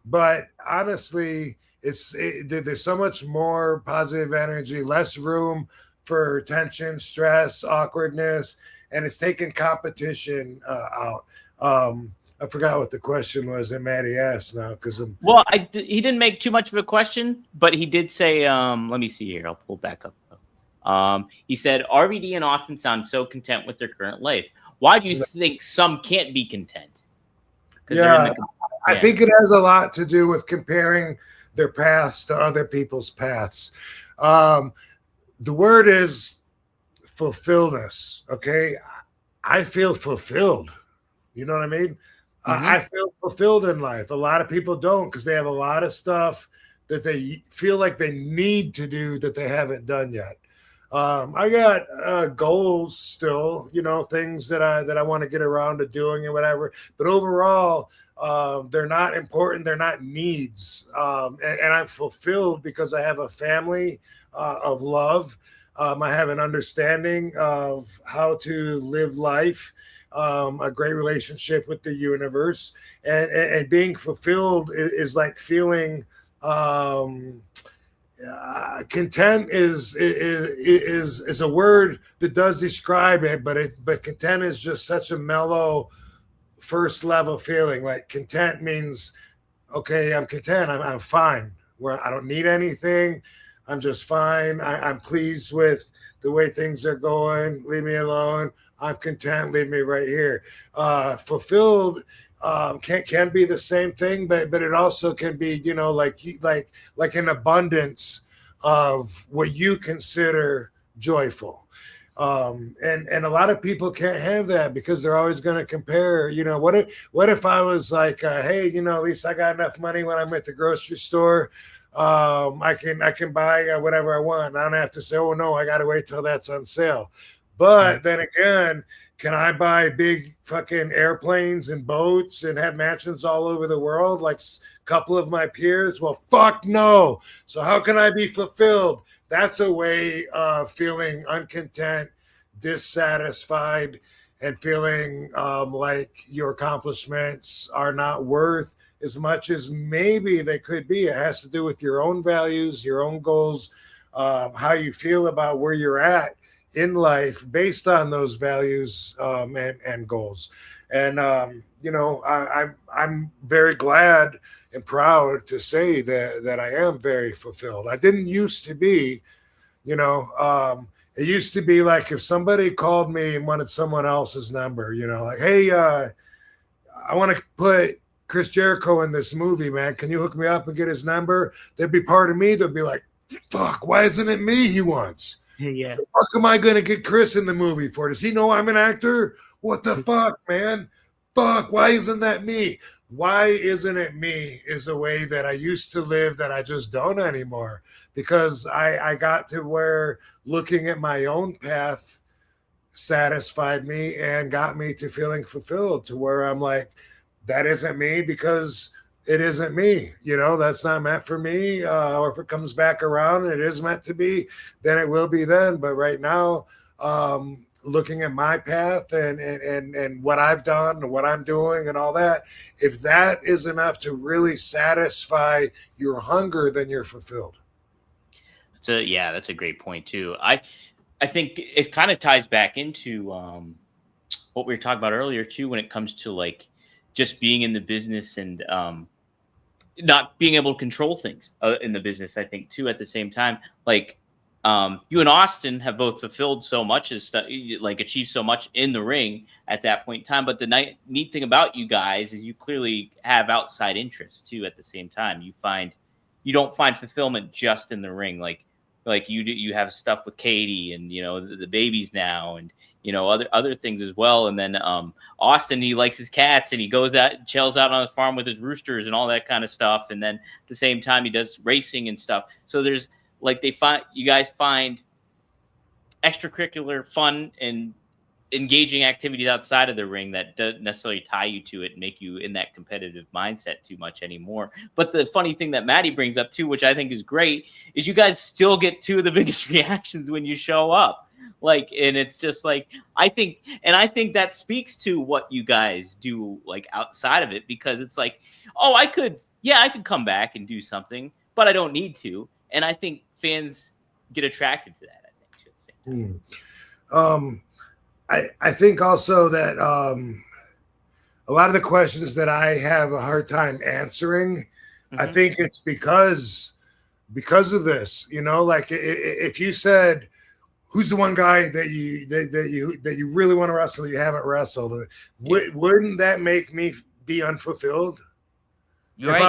But honestly, there's so much more positive energy, less room for tension, stress, awkwardness, and it's taking competition out. I forgot what the question was that Maddie asked now, because he didn't make too much of a question, but he did say, let me see here. I'll pull back up. He said, RVD and Austin sound so content with their current life. Why do you think some can't be content? Yeah, I think it has a lot to do with comparing their paths to other people's paths. The word is fulfillness. Okay. I feel fulfilled. You know what I mean? I feel fulfilled in life. A lot of people don't, because they have a lot of stuff that they feel like they need to do that they haven't done yet. I got goals still, things that I want to get around to doing and whatever. But overall, they're not important. They're not needs. And I'm fulfilled because I have a family of love. I have an understanding of how to live life, a great relationship with the universe, and being fulfilled is like feeling content is a word that does describe it, but content is just such a mellow first level feeling. Like, content means, okay, I'm content. I'm fine. Where I don't need anything. I'm just fine. I'm pleased with the way things are going. Leave me alone. I'm content. Leave me right here. Fulfilled can be the same thing, but it also can be, like an abundance of what you consider joyful. And a lot of people can't have that because they're always going to compare. What if I was like, hey, at least I got enough money when I'm at the grocery store. I can buy whatever I want. I don't have to say, oh no, I got to wait till that's on sale. But then again, can I buy big fucking airplanes and boats and have mansions all over the world like a couple of my peers? Well, fuck no. So how can I be fulfilled? That's a way of feeling uncontent, dissatisfied, and feeling like your accomplishments are not worth as much as maybe they could be. It has to do with your own values, your own goals, how you feel about where you're at in life based on those values and goals. And I'm very glad and proud to say that I am very fulfilled. I didn't used to be, it used to be like if somebody called me and wanted someone else's number, like, hey, I want to put Chris Jericho in this movie, man. Can you hook me up and get his number? They'd be part of me. They'd be like, fuck, why isn't it me he wants? Yeah. The fuck am I going to get Chris in the movie for? Does he know I'm an actor? What the fuck, man? Fuck, why isn't that me? Why isn't it me is a way that I used to live that I just don't anymore. Because I got to where looking at my own path satisfied me and got me to feeling fulfilled, to where I'm like, that isn't me because it isn't me. You know, that's not meant for me. Or if it comes back around and it is meant to be, then it will be then. But right now, looking at my path and what I've done and what I'm doing and all that, if that is enough to really satisfy your hunger, then you're fulfilled. So yeah, that's a great point too. I think it kind of ties back into what we were talking about earlier too, when it comes to like just being in the business and not being able to control things in the business. I think too, at the same time, like you and Austin have both fulfilled so much as like achieved so much in the ring at that point in time. But the neat thing about you guys is you clearly have outside interests too. At the same time, you don't find fulfillment just in the ring. Like you have stuff with Katie and, you know, the babies now and, you know, other things as well. And then Austin, he likes his cats and he goes out, chills out on his farm with his roosters and all that kind of stuff. And then at the same time, he does racing and stuff. So there's like, you guys find extracurricular fun and engaging activities outside of the ring that doesn't necessarily tie you to it and make you in that competitive mindset too much anymore. But the funny thing that Maddie brings up too, which I think is great, is you guys still get two of the biggest reactions when you show up. Like, and it's just like, I think that speaks to what you guys do like outside of it, because it's like, oh, I could come back and do something, but I don't need to. And I think fans get attracted to that, I think, too, at the same time. I think also that a lot of the questions that I have a hard time answering, I think it's because of this, you know, like if you said, who's the one guy that you really want to wrestle, you haven't wrestled, wouldn't that make me be unfulfilled? Right.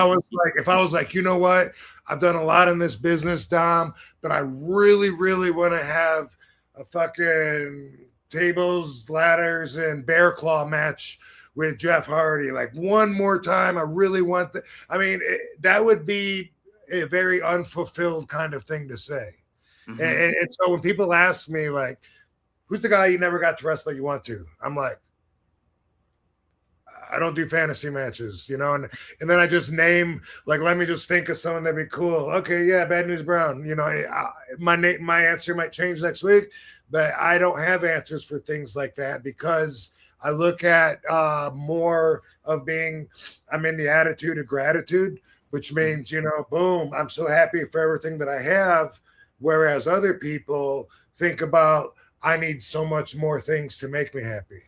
If I was like, you know what, I've done a lot in this business, Dom, but I really, really want to have a fucking tables, ladders, and bear claw match with Jeff Hardy. Like one more time, I really want that. I mean, that would be a very unfulfilled kind of thing to say. And so when people ask me, like, who's the guy you never got to wrestle that you want to? I'm like, I don't do fantasy matches, you know, and then I just name, like, let me just think of someone that'd be cool. Okay, yeah, Bad News Brown. You know, my answer might change next week, but I don't have answers for things like that because I look at more of being, I'm in the attitude of gratitude, which means, you know, boom, I'm so happy for everything that I have, whereas other people think about, I need so much more things to make me happy.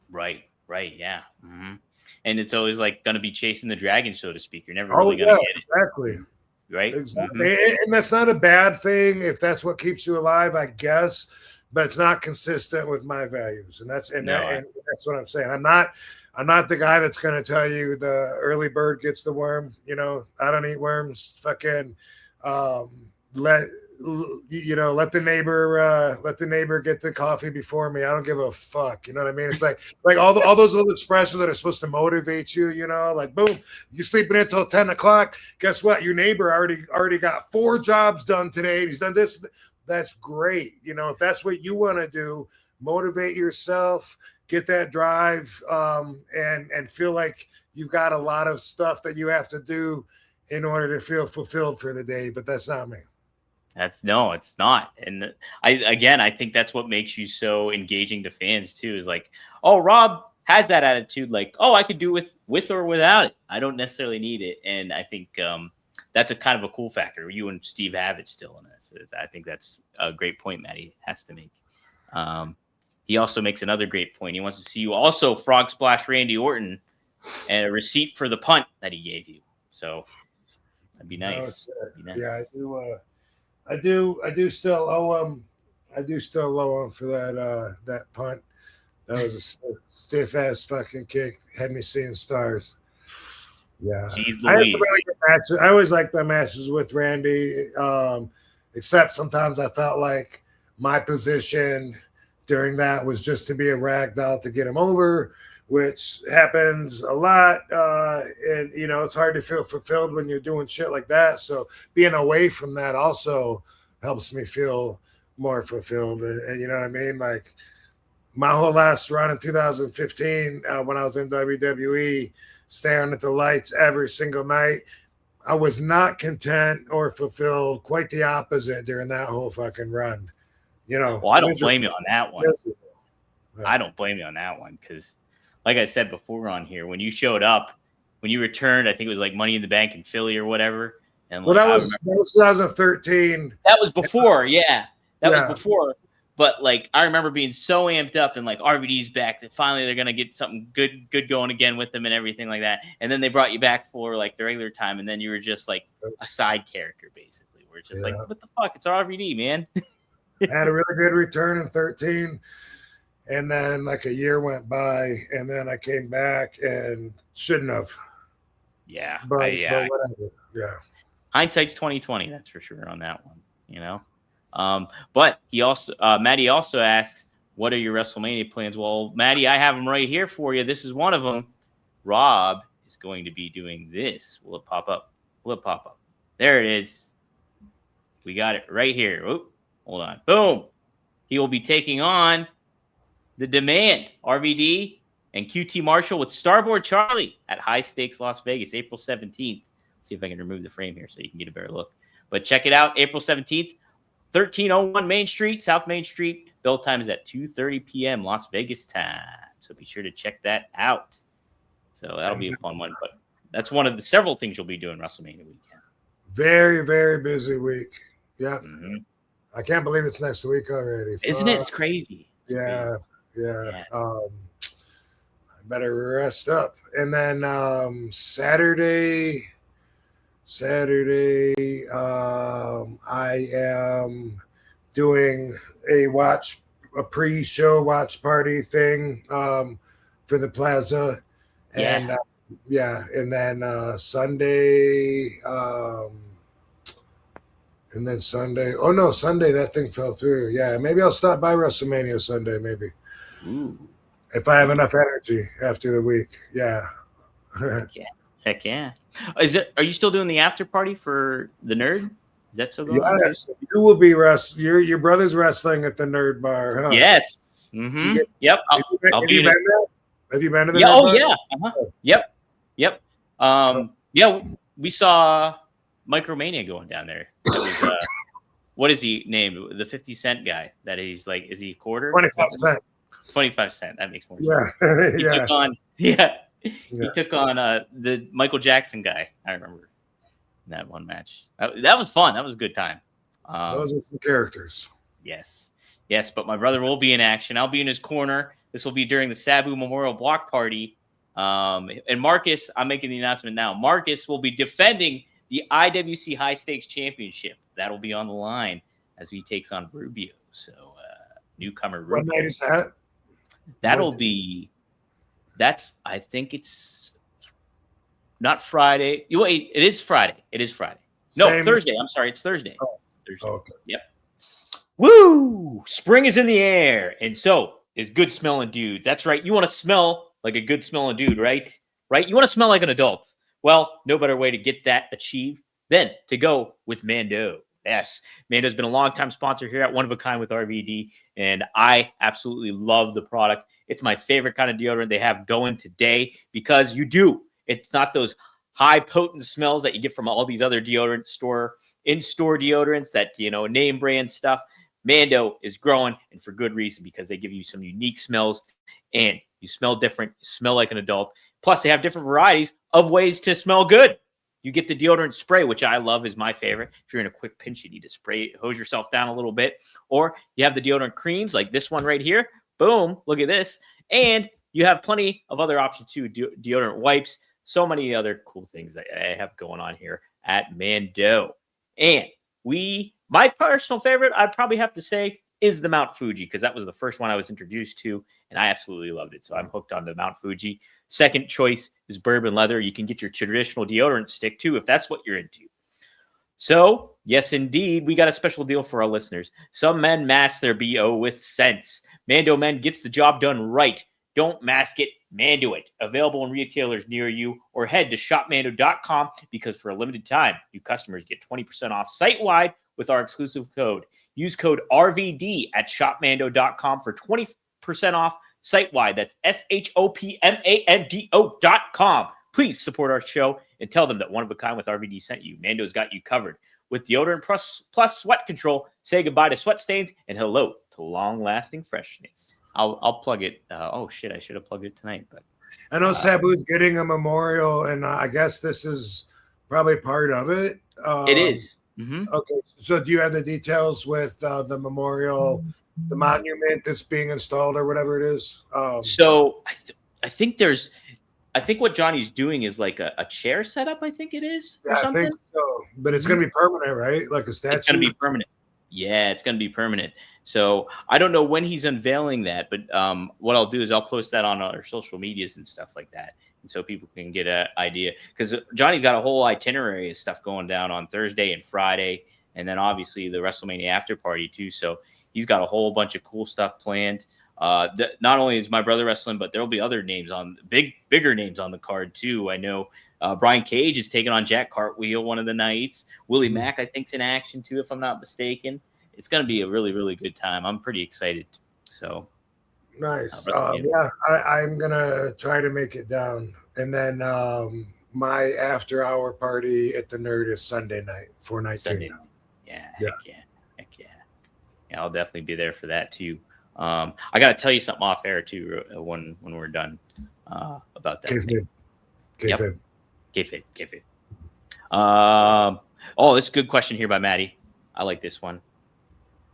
Right, yeah. And it's always like going to be chasing the dragon, so to speak. You're never really going to get it. Exactly. Right? Exactly. And that's not a bad thing if that's what keeps you alive, I guess, but it's not consistent with my values. And that's what I'm saying. I'm not the guy that's going to tell you the early bird gets the worm. You know, I don't eat worms. Fucking let the neighbor get the coffee before me. I don't give a fuck. You know what I mean? It's like all those little expressions that are supposed to motivate you, you know, like boom, you're sleeping until 10 o'clock. Guess what? Your neighbor already got 4 jobs done today. He's done this. That's great. You know, if that's what you want to do, motivate yourself, get that drive, and feel like you've got a lot of stuff that you have to do in order to feel fulfilled for the day. But that's not me. It's not. And I think that's what makes you so engaging to fans too, is like, oh, Rob has that attitude. Like, oh, I could do with or without it. I don't necessarily need it. And I think that's a kind of a cool factor. You and Steve have it still in us. I think that's a great point Maddie has to make. He also makes another great point. He wants to see you also frog splash Randy Orton and a receipt for the punt that he gave you. So that'd be nice. Yeah, I do still owe him. I do still owe him for that punt. That was a stiff ass fucking kick. Had me seeing stars. Yeah, Jeez I had Louise. some really good matches. I always like the matches with Randy, except sometimes I felt like my position during that was just to be a ragdoll to get him over, which happens a lot. And it's hard to feel fulfilled when you're doing shit like that. So being away from that also helps me feel more fulfilled. And you know what I mean? Like my whole last run in 2015, when I was in WWE, staring at the lights every single night, I was not content or fulfilled. Quite the opposite during that whole fucking run. Well, I don't blame you on that one. Miserable. I don't blame you on that one because, like I said before on here, when you showed up, when you returned, I think it was like Money in the Bank in Philly or whatever. And Well, like, that was 2013. that was before, yeah, that Yeah. was before. But like, I remember being so amped up and like RVD's back that finally they're gonna get something good going again with them and everything like that. And then they brought you back for like the regular time, and then you were just like a side character basically. Where it's just like, what the fuck? It's RVD, man. I had a really good return in 13, and then like a year went by, and then I came back and shouldn't have. Yeah, But whatever. Yeah. Hindsight's 2020. That's for sure on that one. But he also, Maddie also asks, "What are your WrestleMania plans?" Well, Maddie, I have them right here for you. This is one of them. Rob is going to be doing this. Will it pop up? Will it pop up? There it is. We got it right here. Oop, hold on. Boom. He will be taking on The Demand, RVD, and QT Marshall with Starboard Charlie at High Stakes Las Vegas, April 17th. See if I can remove the frame here so you can get a better look. But check it out, April 17th, 1301 Main Street, South Main Street. Bell time is at 2:30 p.m. Las Vegas time. So be sure to check that out. So that'll be a fun one. But that's one of the several things you'll be doing WrestleMania weekend. Very, very busy week. Yep. Mm-hmm. I can't believe it's next week already. Isn't it? It's crazy. It's yeah. crazy. Yeah. I better rest up. And then Saturday, I am doing a pre-show watch party thing for the Plaza. And and then Sunday, oh no, Sunday that thing fell through. Yeah, maybe I'll stop by WrestleMania Sunday, maybe. Ooh. If I have enough energy after the week. Yeah. Heck yeah. Are you still doing the after party for the Nerd? Is that still going on? Yes, you will be your brother's wrestling at the Nerd Bar, huh? Yes. Mm-hmm. Yep. Have you been there? Have you been to the Nerd Bar? Yeah. Uh-huh. Yep. Yeah, we saw Micromania going down there. That was, what is he named? The 50 Cent guy. That he's like, is he a quarter? 25 cents. 25 cent. That makes more sense. Yeah. He took on, he took on the Michael Jackson guy. I remember in that one match. That was fun. That was a good time. Those are some characters. Yes. But my brother will be in action. I'll be in his corner. This will be during the Sabu Memorial Block Party. And Marcus, I'm making the announcement now. Marcus will be defending the IWC High Stakes Championship. That'll be on the line as he takes on Rubio. So newcomer Rubio. What night is that? That'll be. I think it's not Friday. Wait, it is Friday. No, Thursday. I'm sorry. It's Thursday. Thursday. Okay. Yep. Woo! Spring is in the air, and so is good smelling dudes. That's right. You want to smell like a good smelling dude, right? You want to smell like an adult. Well, no better way to get that achieved than to go with Mando. Yes, Mando's been a long-time sponsor here at One of a Kind with RVD, and I absolutely love the product. It's my favorite kind of deodorant they have going today because you do. It's not those high potent smells that you get from all these other in-store deodorants that, name brand stuff. Mando is growing, and for good reason, because they give you some unique smells, and you smell different, you smell like an adult. Plus, they have different varieties of ways to smell good. You get the deodorant spray, which I love, is my favorite. If you're in a quick pinch, you need to spray, hose yourself down a little bit. Or you have the deodorant creams like this one right here. Boom, look at this. And you have plenty of other options too, deodorant wipes, so many other cool things that I have going on here at Mando. And my personal favorite, I'd probably have to say, is the Mount Fuji, because that was the first one I was introduced to, and I absolutely loved it. So I'm hooked on the Mount Fuji. Second choice is bourbon leather. You can get your traditional deodorant stick too, if that's what you're into. So, yes, indeed, we got a special deal for our listeners. Some men mask their BO with sense. Mando Men gets the job done right. Don't mask it, Mando it. Available in retailers near you, or head to shopmando.com, because for a limited time, new customers get 20% off site-wide with our exclusive code. Use code RVD at shopmando.com for 20% off site-wide. That's shopmando.com. Please support our show and tell them that One of a Kind with RVD sent you. Mando's got you covered. With deodorant plus sweat control, say goodbye to sweat stains and hello to long-lasting freshness. I'll plug it. Oh, shit, I should have plugged it tonight. But I know Sabu's getting a memorial, and I guess this is probably part of it. It is. Mm-hmm. Okay, so do you have the details with the memorial, the monument that's being installed or whatever it is? So I think what Johnny's doing is like a chair setup, I think it is, or something. I think so. But it's going to be permanent, right? Like a statue? It's going to be permanent. Yeah, it's going to be permanent. So I don't know when he's unveiling that, but what I'll do is I'll post that on our social medias and stuff like that, and so people can get an idea. Because Johnny's got a whole itinerary of stuff going down on Thursday and Friday, and then obviously the WrestleMania after party too. So he's got a whole bunch of cool stuff planned. Not only is my brother wrestling, but there'll be other names on bigger names on the card too. I know Brian Cage is taking on Jack Cartwheel one of the nights. Willie Mack, I think's in action too, if I'm not mistaken. It's going to be a really, really good time. I'm pretty excited. So nice. Yeah, I'm gonna try to make it down, and then my after-hour party at the Nerd is Sunday night, 4/19. Sunday. Yeah. Heck yeah. I'll definitely be there for that too. I got to tell you something off air too when we're done about that. Kayfabe. Oh, this is a good question here by Maddie. I like this one.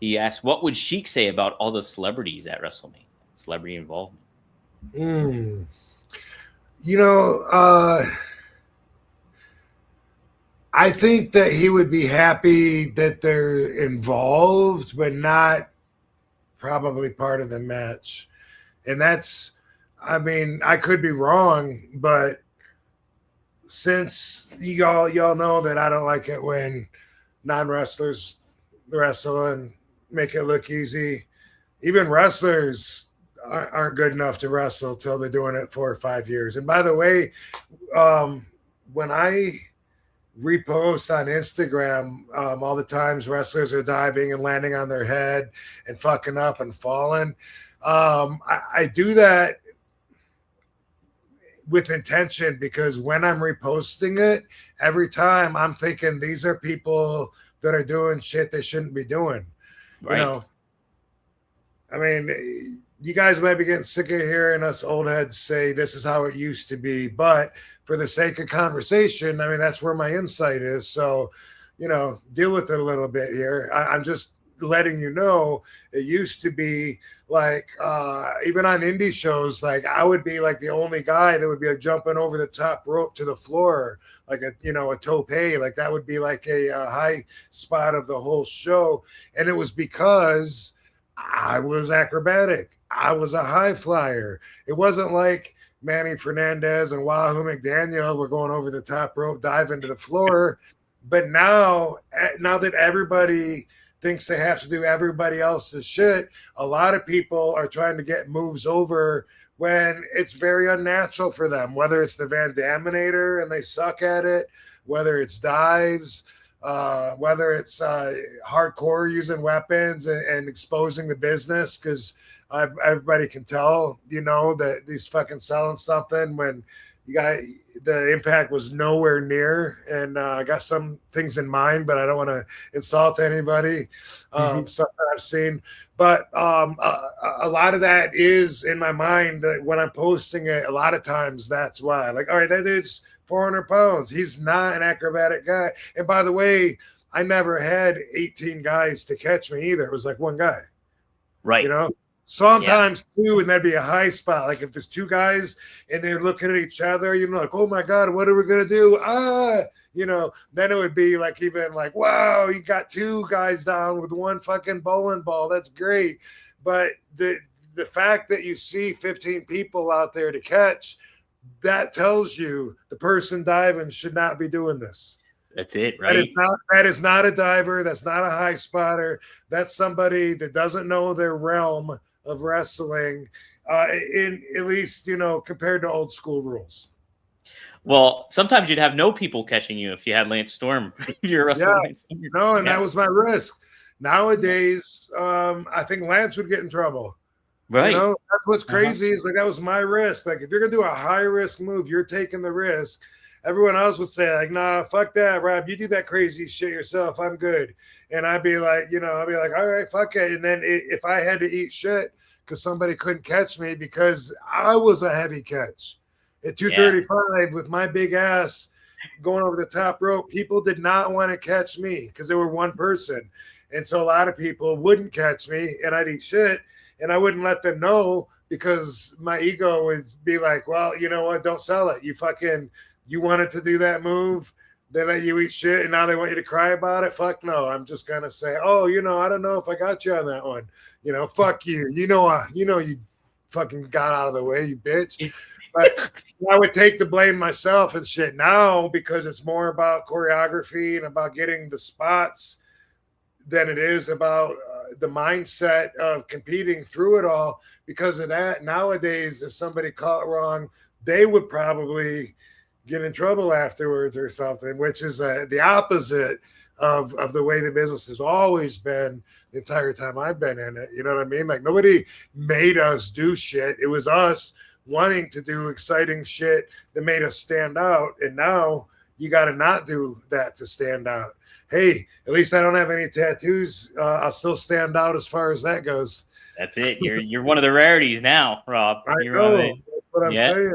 He asked, what would Sheik say about all the celebrities at WrestleMania? Celebrity involvement. You know, I think that he would be happy that they're involved, but not probably part of the match. And that's, I mean, I could be wrong, but since y'all know that I don't like it when non-wrestlers wrestle and make it look easy. Even wrestlers aren't good enough to wrestle till they're doing it 4 or 5 years. And by the way, when I repost on Instagram all the times wrestlers are diving and landing on their head and fucking up and falling, I do that with intention, because when I'm reposting it, every time I'm thinking these are people that are doing shit they shouldn't be doing. Right. You know, I mean, you guys might be getting sick of hearing us old heads say this is how it used to be, but for the sake of conversation, I mean, that's where my insight is. So, you know, deal with it a little bit here. I'm just letting you know it used to be like even on indie shows, like I would be like the only guy that would be jumping over the top rope to the floor, like a tope, like that would be like a high spot of the whole show. And it was because I was acrobatic. I was a high flyer. It wasn't like Manny Fernandez and Wahoo McDaniel were going over the top rope, diving to the floor. But now that everybody thinks they have to do everybody else's shit, a lot of people are trying to get moves over when it's very unnatural for them, whether it's the Van Daminator and they suck at it, whether it's dives, whether it's hardcore using weapons and exposing the business, because everybody can tell, that he's fucking selling something when you got the impact was nowhere near. And I got some things in mind, but I don't want to insult anybody. Something I've seen, but a lot of that is in my mind when I'm posting it. A lot of times that's why, like, all right, that dude's 400 pounds. He's not an acrobatic guy. And by the way, I never had 18 guys to catch me either. It was like one guy, right? Sometimes too, and that'd be a high spot. Like if there's two guys and they're looking at each other, like, oh my God, what are we gonna do? Then it would be like even like, wow, you got two guys down with one fucking bowling ball. That's great. But the fact that you see 15 people out there to catch, that tells you the person diving should not be doing this. That's it, right? That is not a diver. That's not a high spotter. That's somebody that doesn't know their realm of wrestling, in at least compared to old school rules. Well, sometimes you'd have no people catching you if you had Lance Storm. You're wrestling Lance Storm. No, and that was my risk. Nowadays, I think Lance would get in trouble. Right. That's what's crazy is like that was my risk. Like if you're gonna do a high risk move, you're taking the risk. Everyone else would say like, nah, fuck that, Rob. You do that crazy shit yourself. I'm good. And I'd be like, all right, fuck it. And then if I had to eat shit because somebody couldn't catch me because I was a heavy catch at 235 with my big ass going over the top rope, people did not want to catch me because they were one person. And so a lot of people wouldn't catch me and I'd eat shit. And I wouldn't let them know because my ego would be like, well, you know what? Don't sell it. You wanted to do that move. They let you eat shit and now they want you to cry about it. Fuck no. I'm just going to say, oh, I don't know if I got you on that one. Fuck you. You fucking got out of the way, you bitch. But I would take the blame myself and shit now because it's more about choreography and about getting the spots than it is about the mindset of competing through it all. Because of that, nowadays, if somebody caught wrong, they would probably get in trouble afterwards or something, which is the opposite of the way the business has always been the entire time I've been in it. You know what I mean? Like nobody made us do shit. It was us wanting to do exciting shit that made us stand out. And now you got to not do that to stand out. Hey, at least I don't have any tattoos. I'll still stand out as far as that goes. That's it. You're one of the rarities now, Rob. I know. That's what I'm saying.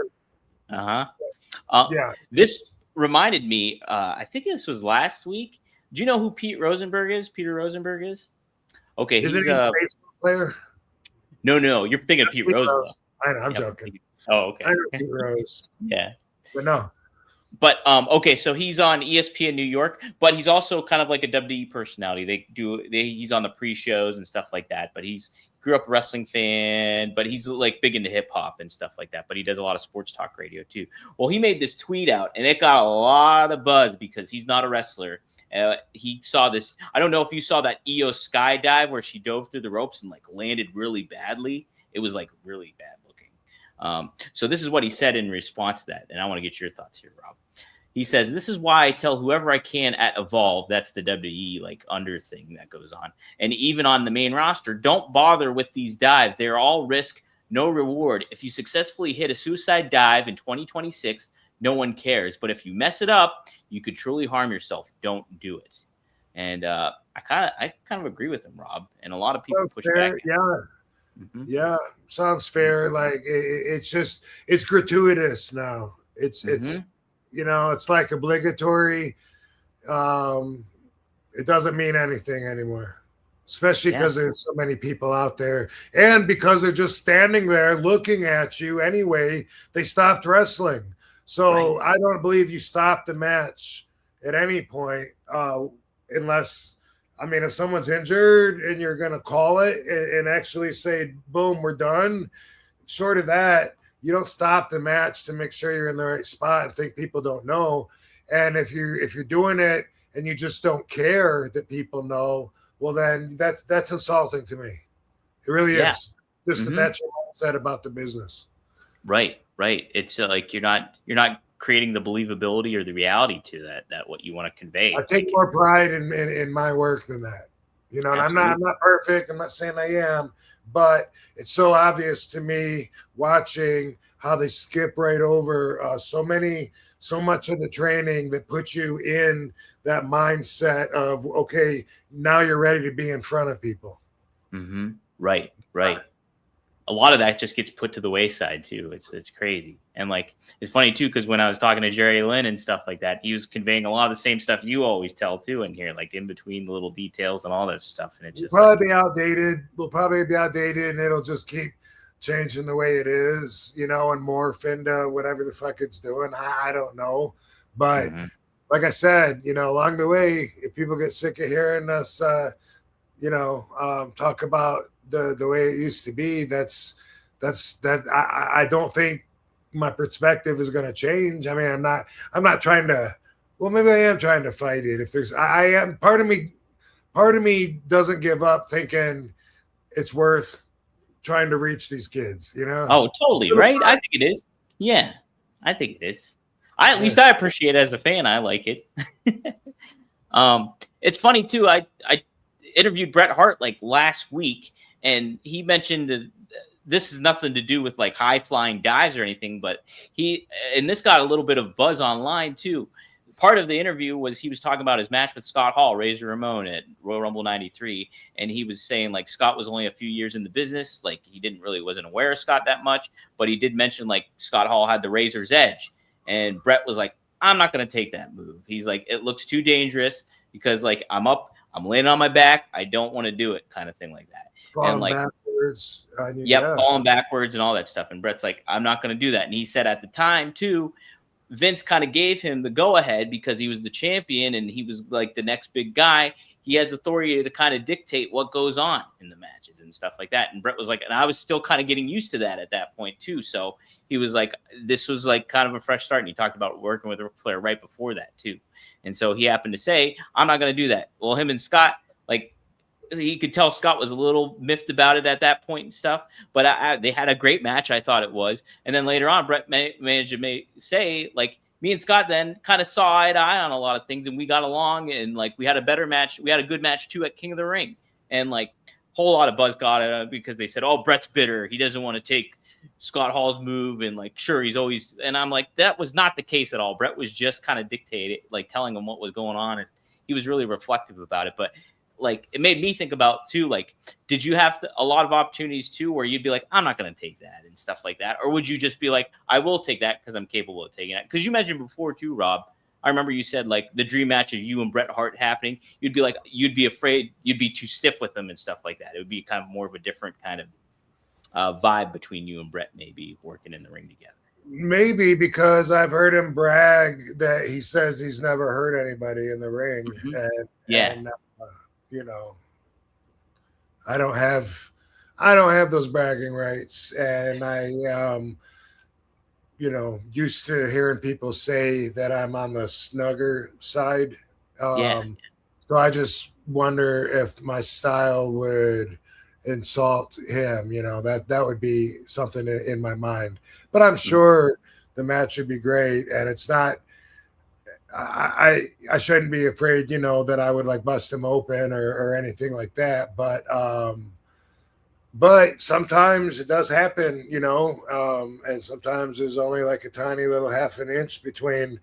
This reminded me, I think this was last week. Do you know who Peter Rosenberg is? Okay, he's a baseball player. No, you're thinking Pete Rose. I know, I'm joking. Oh, okay. I know Pete Rose. Yeah. But no. But okay, so he's on ESPN New York, but he's also kind of like a WWE personality. He's on the pre-shows and stuff like that. But he's grew up a wrestling fan, but he's like big into hip hop and stuff like that. But he does a lot of sports talk radio too. Well, he made this tweet out, and it got a lot of buzz because he's not a wrestler. He saw this. I don't know if you saw that Io skydive where she dove through the ropes and like landed really badly. It was like really bad looking. So this is what he said in response to that, and I want to get your thoughts here, Rob. He says, "This is why I tell whoever I can at Evolve," that's the WWE like under thing that goes on, and even on the main roster, don't bother with these dives. They are all risk, no reward. If you successfully hit a suicide dive in 2026, no one cares. But if you mess it up, you could truly harm yourself. Don't do it. And I kind of agree with him, Rob. And a lot of people push back. Yeah. Yeah, sounds fair. Like it's gratuitous now. It's it's like obligatory. It doesn't mean anything anymore, especially because there's so many people out there, and because they're just standing there looking at you anyway. They stopped wrestling, so I don't believe you stop the match at any point, unless. I mean, if someone's injured and you're going to call it and actually say, boom, we're done, short of that, you don't stop the match to make sure you're in the right spot and think people don't know. And if you're doing it and you just don't care that people know, well, then that's insulting to me. It really is. Just that's your mindset about the business. Right. It's like you're not creating the believability or the reality to that what you want to convey. I take more pride in my work than that. And I'm not perfect. I'm not saying I am, but it's so obvious to me watching how they skip right over so much of the training that puts you in that mindset of, okay, now you're ready to be in front of people. Right. a lot of that just gets put to the wayside too. It's crazy. And like, it's funny too, because when I was talking to Jerry Lynn and stuff like that, he was conveying a lot of the same stuff you always tell too in here, like in between the little details and all that stuff. And it's just we'll probably be outdated, and it'll just keep changing the way it is, and morph into whatever the fuck it's doing. I don't know. But like I said, along the way, if people get sick of hearing us, talk about the way it used to be, that's that. I don't think my perspective is going to change. I mean, I'm not trying to, well, maybe I am trying to fight it. If there's, I am, part of me doesn't give up thinking it's worth trying to reach these kids, Oh, totally. Right. I think it is. Yeah, I think it is. At least I appreciate it as a fan. I like it. It's funny too. I interviewed Bret Hart like last week, and he mentioned this has nothing to do with like high flying dives or anything, but this got a little bit of buzz online too. Part of the interview was he was talking about his match with Scott Hall, Razor Ramon at Royal Rumble 93. And he was saying like Scott was only a few years in the business. Like he wasn't aware of Scott that much, but he did mention like Scott Hall had the razor's edge. And Bret was like, I'm not going to take that move. He's like, it looks too dangerous because like I'm laying on my back. I don't want to do it, kind of thing like that. Falling backwards. Falling backwards and all that stuff. And Bret's like, I'm not going to do that. And he said at the time too, Vince kind of gave him the go ahead because he was the champion and he was like the next big guy. He has authority to kind of dictate what goes on in the matches and stuff like that. And Bret was like, and I was still kind of getting used to that at that point too. So he was like, this was like kind of a fresh start. And he talked about working with Ric Flair right before that too. And so he happened to say, I'm not going to do that. Well, him and Scott, like, he could tell Scott was a little miffed about it at that point and stuff, but they had a great match. I thought it was. And then later on, Bret managed to say like me and Scott then kind of saw eye to eye on a lot of things and we got along and like we had a better match. We had a good match too at King of the Ring and like a whole lot of buzz got it because they said, oh, Bret's bitter. He doesn't want to take Scott Hall's move. And like, sure, he's always, and I'm like, that was not the case at all. Bret was just kind of dictating, like telling him what was going on. And he was really reflective about it. But like it made me think about too, like, did you have a lot of opportunities too where you'd be like, I'm not going to take that and stuff like that? Or would you just be like, I will take that because I'm capable of taking it? Because you mentioned before too, Rob, I remember you said like the dream match of you and Bret Hart happening. You'd be like, you'd be afraid you'd be too stiff with them and stuff like that. It would be kind of more of a different kind of vibe between you and Bret, maybe working in the ring together. Maybe because I've heard him brag that he says he's never hurt anybody in the ring. And I don't have those bragging rights, and I used to hearing people say that I'm on the snugger side. So I just wonder if my style would insult him, that would be something in my mind, but I'm sure the match would be great. And it's not, I shouldn't be afraid, that I would like bust him open or anything like that. But sometimes it does happen, and sometimes there's only like a tiny little half an inch between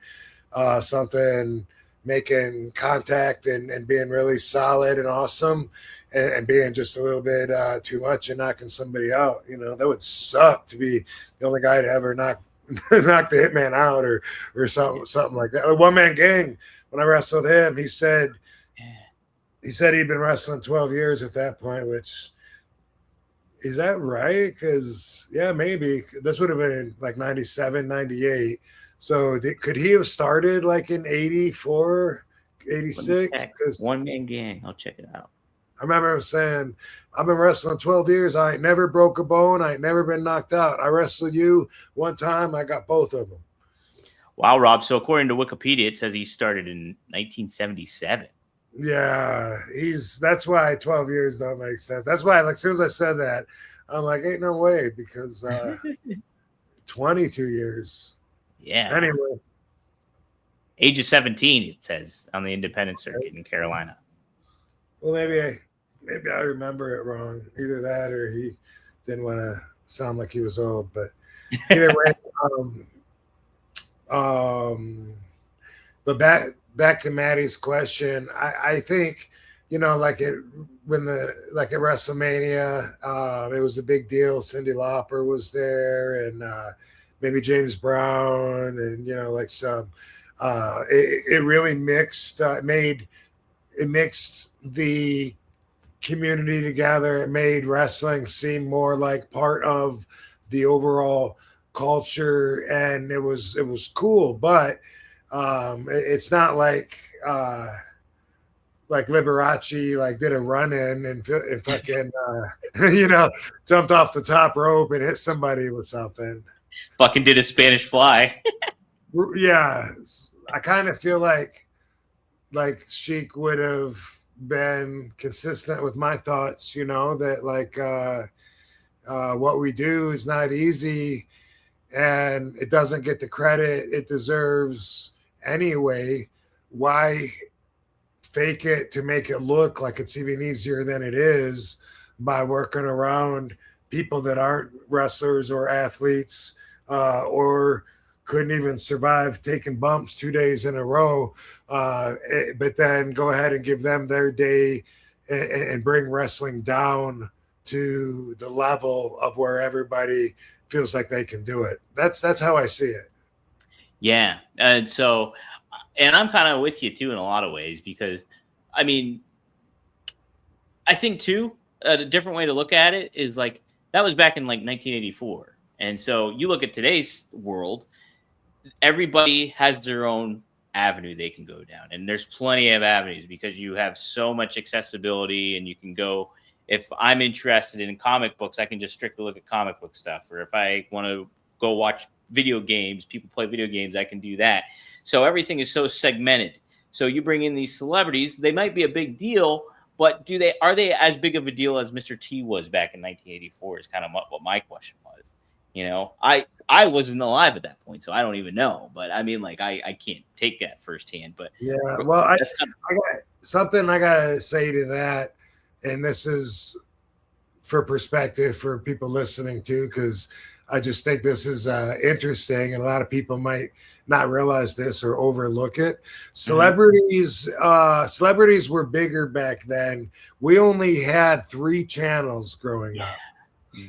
something making contact and being really solid and awesome and being just a little bit too much and knocking somebody out. That would suck to be the only guy to ever knock the Hitman out or something like that. One Man Gang, when I wrestled him, he said he'd been wrestling 12 years at that point, which is that right? Because maybe this would have been like 97, 98. So could he have started like in 84, 86? One Man Gang. I'll check it out. I remember him saying, I've been wrestling 12 years. I ain't never broke a bone. I ain't never been knocked out. I wrestled you one time. I got both of them. Wow, Rob. So according to Wikipedia, it says he started in 1977. Yeah, that's why 12 years don't make sense. That's why, like, as soon as I said that, I'm like, ain't no way, because 22 years. Yeah. Anyway. Age of 17, it says, on the independent circuit in Carolina. Well, maybe I remember it wrong. Either that or he didn't want to sound like he was old. But either way, but back to Maddie's question, I think, like like at WrestleMania, it was a big deal. Cyndi Lauper was there, and maybe James Brown, and like some. It really mixed. It mixed the community together. It made wrestling seem more like part of the overall culture, and it was cool. But it's not like Liberace like did a run in and fucking jumped off the top rope and hit somebody with something. Fucking did a Spanish fly. Yeah, I kind of feel like Sheik would have been consistent with my thoughts, that like what we do is not easy and it doesn't get the credit it deserves anyway. Why fake it to make it look like it's even easier than it is by working around people that aren't wrestlers or athletes or couldn't even survive taking bumps 2 days in a row, but then go ahead and give them their day and bring wrestling down to the level of where everybody feels like they can do it. That's how I see it. Yeah. And so, and I'm kind of with you too in a lot of ways, because I mean, I think too, a different way to look at it is like, that was back in like 1984. And so you look at today's world, everybody has their own avenue they can go down. And there's plenty of avenues because you have so much accessibility, and you can go, if I'm interested in comic books, I can just strictly look at comic book stuff. Or if I want to go watch video games, people play video games, I can do that. So everything is so segmented. So you bring in these celebrities, they might be a big deal, but are they as big of a deal as Mr. T was back in 1984 is kind of what my question was. I wasn't alive at that point, so I don't even know. But I mean, like, I can't take that firsthand. But yeah, well, I got something I gotta say to that, and this is for perspective for people listening too, because I just think this is interesting, and a lot of people might not realize this or overlook it. Celebrities were bigger back then. We only had 3 channels growing up.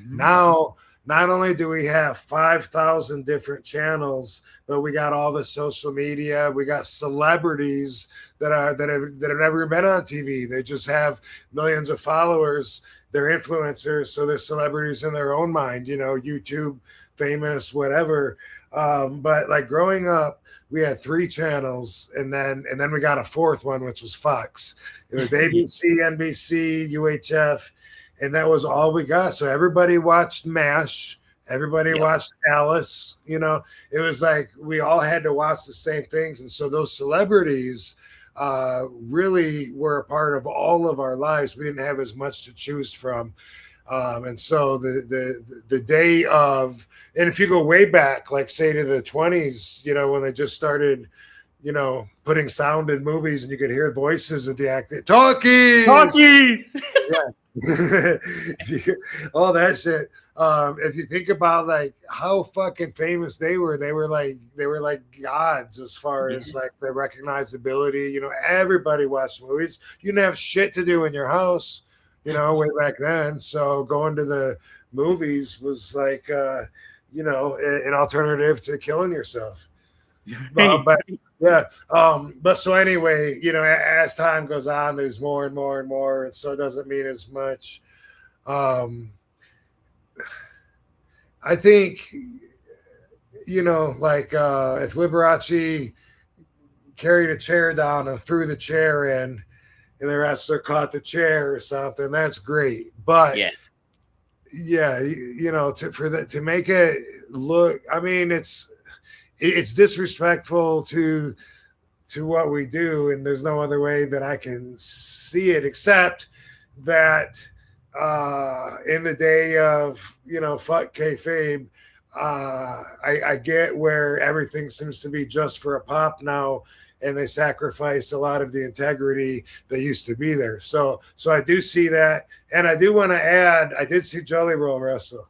Now, not only do we have 5,000 different channels, but we got all the social media. We got celebrities that have never been on TV. They just have millions of followers. They're influencers, so they're celebrities in their own mind. YouTube, famous, whatever. But like growing up, we had 3 channels, and then we got a 4th one, which was Fox. It was ABC, NBC, UHF. And that was all we got. So everybody watched MASH. Everybody watched Alice. It was like we all had to watch the same things. And so those celebrities really were a part of all of our lives. We didn't have as much to choose from. And so the day of, and if you go way back, like say to the 20s, when they just started, putting sound in movies and you could hear voices of the actor. Talkies! Yeah. All that shit. If you think about like how fucking famous they were like gods as far as like the recognizability. Everybody watched movies. You didn't have shit to do in your house, way back then. So going to the movies was like an alternative to killing yourself. But yeah. But so anyway, as time goes on, there's more and more and more, and so it doesn't mean as much. I think, like if Liberace carried a chair down and threw the chair in, and the wrestler caught the chair or something, that's great. But to make it look, I mean, it's disrespectful to what we do, and there's no other way that I can see it except that in the day of fuck kayfabe, I get where everything seems to be just for a pop now, and they sacrifice a lot of the integrity that used to be there. So I do see that, and I do want to add, I did see Jelly Roll wrestle.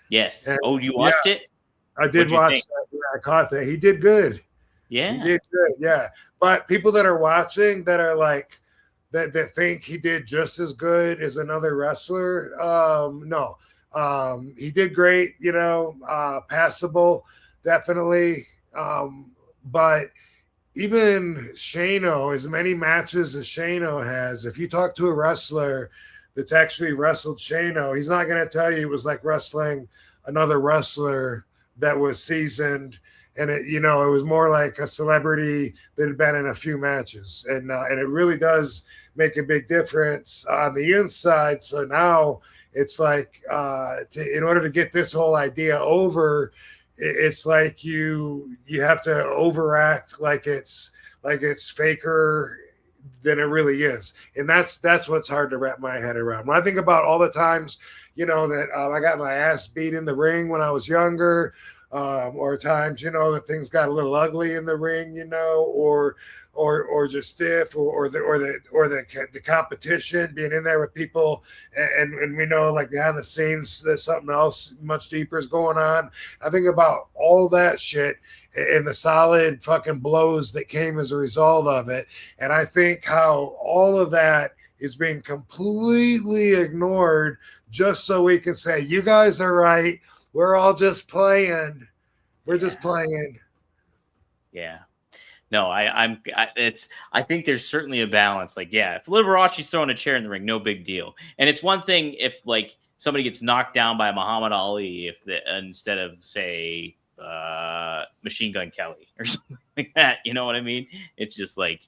Yes. And, you watched it? I did watch that. Yeah, I caught that. He did good. Yeah. He did good. Yeah. But people that are watching that are like that think he did just as good as another wrestler. No, he did great, passable, definitely. But even Shano, as many matches as Shano has, if you talk to a wrestler that's actually wrestled Shano, he's not going to tell you it was like wrestling another wrestler that was seasoned. And it was more like a celebrity that had been in a few matches, and it really does make a big difference on the inside. So now it's like, in order to get this whole idea over, it's like you have to overact like it's faker than it really is, and that's what's hard to wrap my head around. When I think about all the times, that I got my ass beat in the ring when I was younger. Or times, that things got a little ugly in the ring, or just stiff, or the competition, being in there with people, and we know, like, behind the scenes there's something else much deeper is going on. I think about all that shit and the solid fucking blows that came as a result of it, and I think how all of that is being completely ignored just so we can say, you guys are right. We're all just playing. We're just playing. Yeah. No, I think there's certainly a balance. Like, yeah, if Liberace's throwing a chair in the ring, no big deal. And it's one thing if, like, somebody gets knocked down by Muhammad Ali instead of, say, Machine Gun Kelly or something like that. You know what I mean? It's just like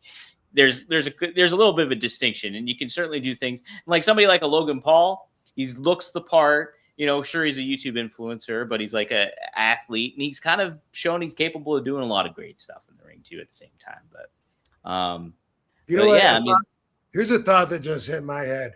there's a little bit of a distinction, and you can certainly do things like somebody like a Logan Paul. He looks the part. Sure, he's a YouTube influencer, but he's like an athlete, and he's kind of shown he's capable of doing a lot of great stuff in the ring too at the same time. But here's a thought that just hit my head.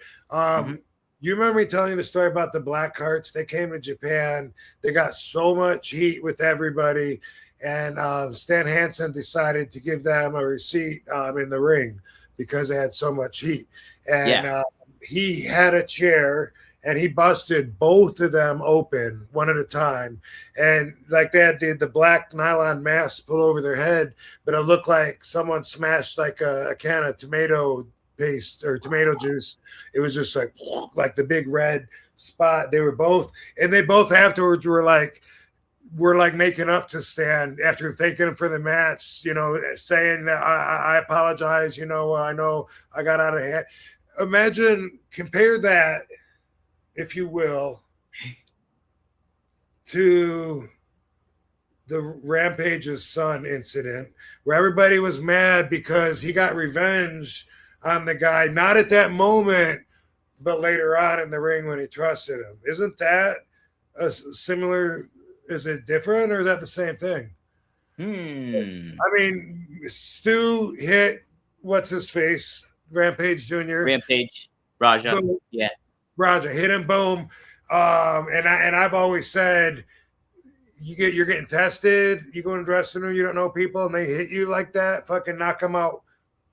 You remember me telling you the story about the Black Hearts? They came to Japan. They got so much heat with everybody, and Stan Hansen decided to give them a receipt in the ring because they had so much heat. And he had a chair. And he busted both of them open one at a time. And like they had the black nylon mask pull over their head, but it looked like someone smashed like a can of tomato paste or tomato juice. It was just like the big red spot. They both afterwards were like making up to Stan after thanking him for the match, saying that I apologize. I know I got out of hand. Compare that, if you will, to the Rampage's son incident, where everybody was mad because he got revenge on the guy, not at that moment, but later on in the ring when he trusted him. Isn't that a similar? Is it different, or is that the same thing? I mean, Stu hit what's his face, Rampage Jr. Raja. Boom. Yeah. Raja hit him, boom. And I've always said, you're getting tested. You go in the dressing room, you don't know people, and they hit you like that. Fucking knock them out,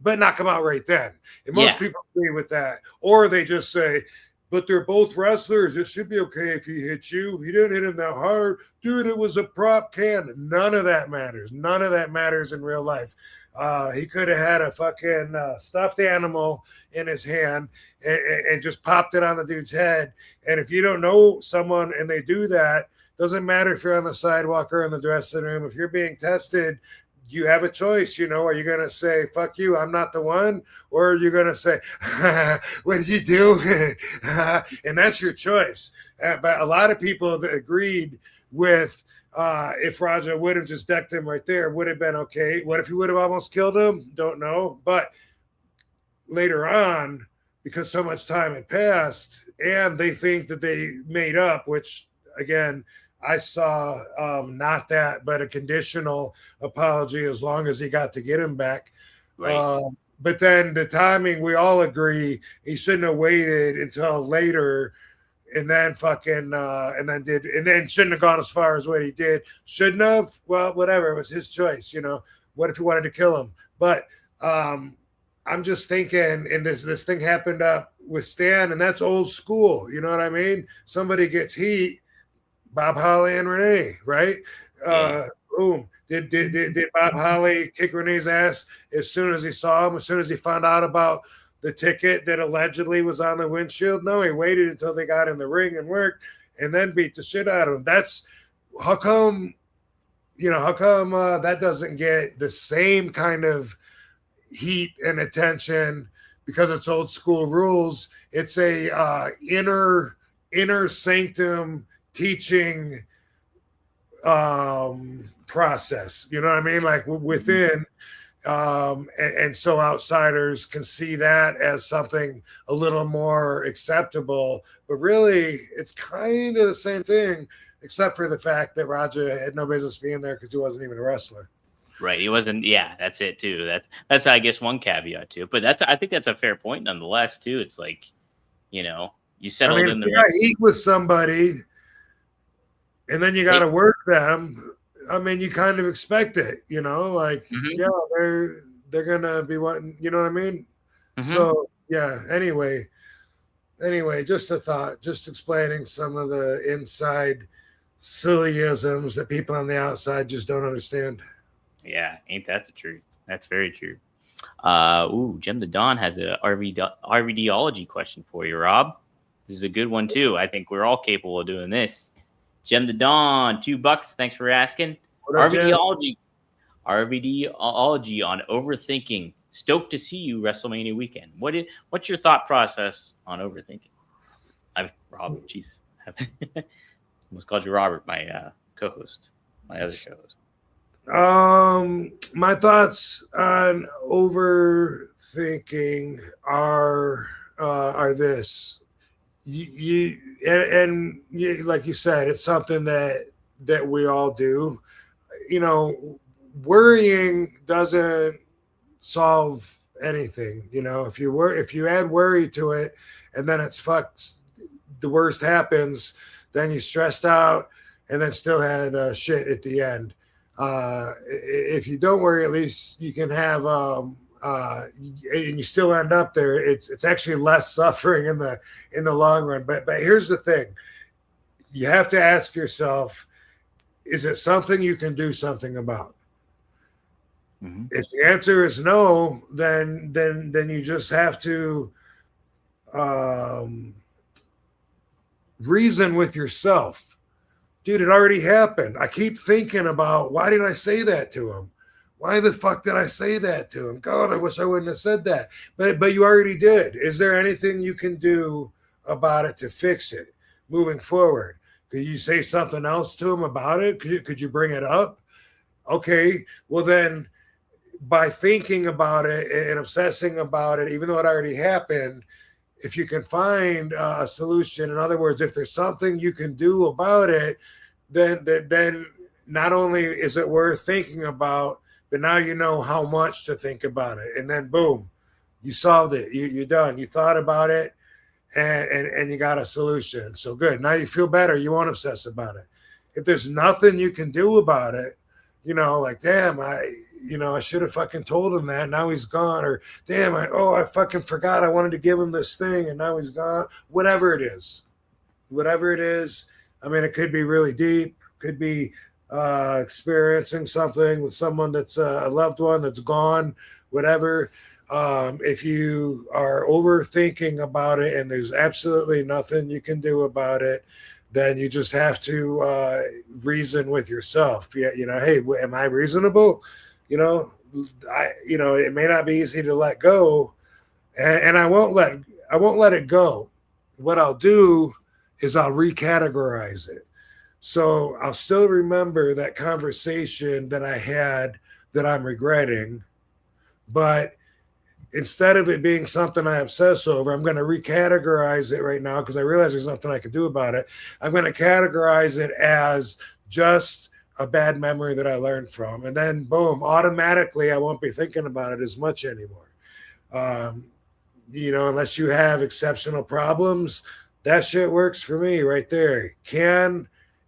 but knock them out right then. And most people agree with that, or they just say, but they're both wrestlers. It should be okay if he hit you. He didn't hit him that hard, dude. It was a prop can. None of that matters. None of that matters in real life. He could have had a fucking stuffed animal in his hand and just popped it on the dude's head. And if you don't know someone and they do that, doesn't matter if you're on the sidewalk or in the dressing room. If you're being tested, you have a choice. Are you going to say, fuck you, I'm not the one? Or are you going to say, what did you do? And that's your choice. But a lot of people that agreed with, if Raja would have just decked him right there, would have been okay. What if he would have almost killed him? Don't know. But later on, because so much time had passed, and they think that they made up, which, again, I saw not that, but a conditional apology as long as he got to get him back. Right. But then the timing, we all agree, he shouldn't have waited until later. And then shouldn't have gone as far as what he did. Shouldn't have. Well, whatever. It was his choice. What if he wanted to kill him? But I'm just thinking, and this thing happened up with Stan, and that's old school. You know what I mean? Somebody gets heat. Bob Holly and Renee, right? Boom. Did Bob Holly kick Renee's ass as soon as he saw him? As soon as he found out about the ticket that allegedly was on the windshield? No, he waited until they got in the ring and worked and then beat the shit out of him. That's how come, that doesn't get the same kind of heat and attention because it's old school rules. It's a inner sanctum teaching process. You know what I mean? Like within. And so outsiders can see that as something a little more acceptable, but really it's kind of the same thing, except for the fact that Raja had no business being there because he wasn't even a wrestler. Right. He wasn't. Yeah, that's it too. That's I guess one caveat too. But I think that's a fair point nonetheless too. It's like, you settled in the ring. Eat with somebody, and then you got to work them. I mean, you kind of expect it, yeah, they're gonna be wanting, you know what I mean? Mm-hmm. So yeah. Anyway, just a thought, just explaining some of the inside sillyisms that people on the outside just don't understand. Yeah, ain't that the truth? That's very true. Jim the Don has a RVDology question for you, Rob. This is a good one too. I think we're all capable of doing this. Jim the Don, $2. Thanks for asking. RVDology on Overthinking. Stoked to see you WrestleMania weekend. What's your thought process on Overthinking? Rob, jeez. Almost called you Robert, my co-host, my other co-host. My thoughts on Overthinking are this. You like you said, it's something that we all do. Worrying doesn't solve anything. If you add worry to it and then it's fucked, the worst happens, then you stressed out and then still had shit at the end. If you don't worry, at least you can have and you still end up there. It's actually less suffering in the long run. But here's the thing: you have to ask yourself, is it something you can do something about? Mm-hmm. If the answer is no, then you just have to reason with yourself. Dude, it already happened. I keep thinking about, why did I say that to him? Why the fuck did I say that to him? God, I wish I wouldn't have said that. But you already did. Is there anything you can do about it to fix it moving forward? Could you say something else to him about it? Could you bring it up? Okay, well then, by thinking about it and obsessing about it, even though it already happened, if you can find a solution, in other words, if there's something you can do about it, then not only is it worth thinking about, but now you know how much to think about it. And then boom, you solved it. You're done. You thought about it and you got a solution. So good. Now you feel better. You won't obsess about it. If there's nothing you can do about it, like, damn, I should have fucking told him that. Now he's gone. Or damn, I fucking forgot. I wanted to give him this thing and now he's gone. Whatever it is. I mean, it could be really deep. Could be experiencing something with someone that's a loved one that's gone, whatever. If you are overthinking about it and there's absolutely nothing you can do about it, then you just have to reason with yourself. Hey, am I reasonable? It may not be easy to let go, and I won't let it go. What I'll do is I'll recategorize it. So I'll still remember that conversation that I had that I'm regretting, but instead of it being something I obsess over, I'm going to recategorize it right now because I realize there's nothing I can do about it. I'm going to categorize it as just a bad memory that I learned from. And then boom, automatically I won't be thinking about it as much anymore. Unless you have exceptional problems, that shit works for me right there.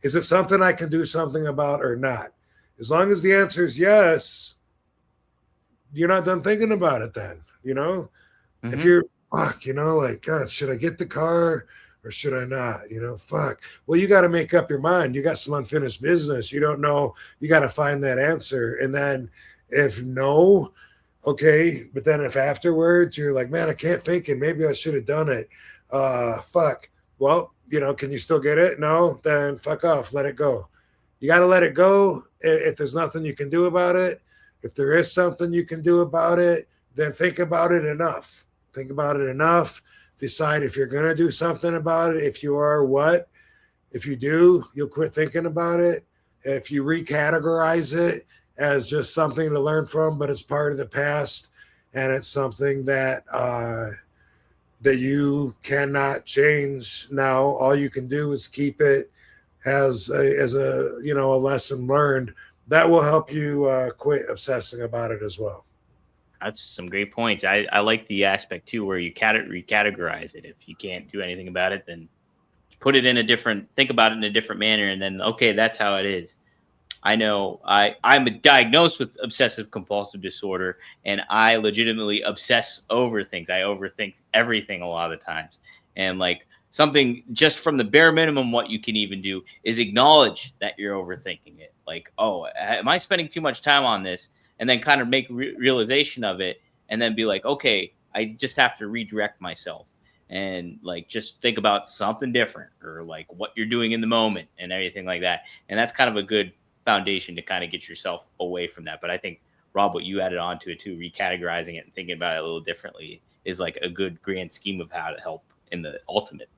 Is it something I can do something about or not? As long as the answer is yes, you're not done thinking about it then, Mm-hmm. If you're, God, should I get the car or should I not? Fuck. Well, you got to make up your mind. You got some unfinished business. You don't know. You got to find that answer. And then if no, Okay, but then if afterwards you're like, man, I can't think and maybe I should have done it. Fuck. Well, can you still get it? No, then fuck off. Let it go. You got to let it go. If there's nothing you can do about it, if there is something you can do about it, then think about it enough. Think about it enough. Decide if you're going to do something about it. If you are, what? If you do, you'll quit thinking about it. If you recategorize it as just something to learn from, but it's part of the past and it's something that that you cannot change now. All you can do is keep it as a lesson learned. That will help you quit obsessing about it as well. That's some great points. I like the aspect too where you recategorize it. If you can't do anything about it, then put it in a different, think about it in a different manner, and then okay, that's how it is. I know I'm diagnosed with obsessive compulsive disorder, and I legitimately obsess over things. I overthink everything a lot of the times, and like something just from the bare minimum, what you can even do is acknowledge that you're overthinking it. Like, oh, am I spending too much time on this? And then kind of make realization of it, and then be like, okay, I just have to redirect myself and like just think about something different, or like what you're doing in the moment and everything like that. And that's kind of a good foundation to kind of get yourself away from that. But I think, Rob, what you added on to it too, recategorizing it and thinking about it a little differently, is like a good grand scheme of how to help in the ultimate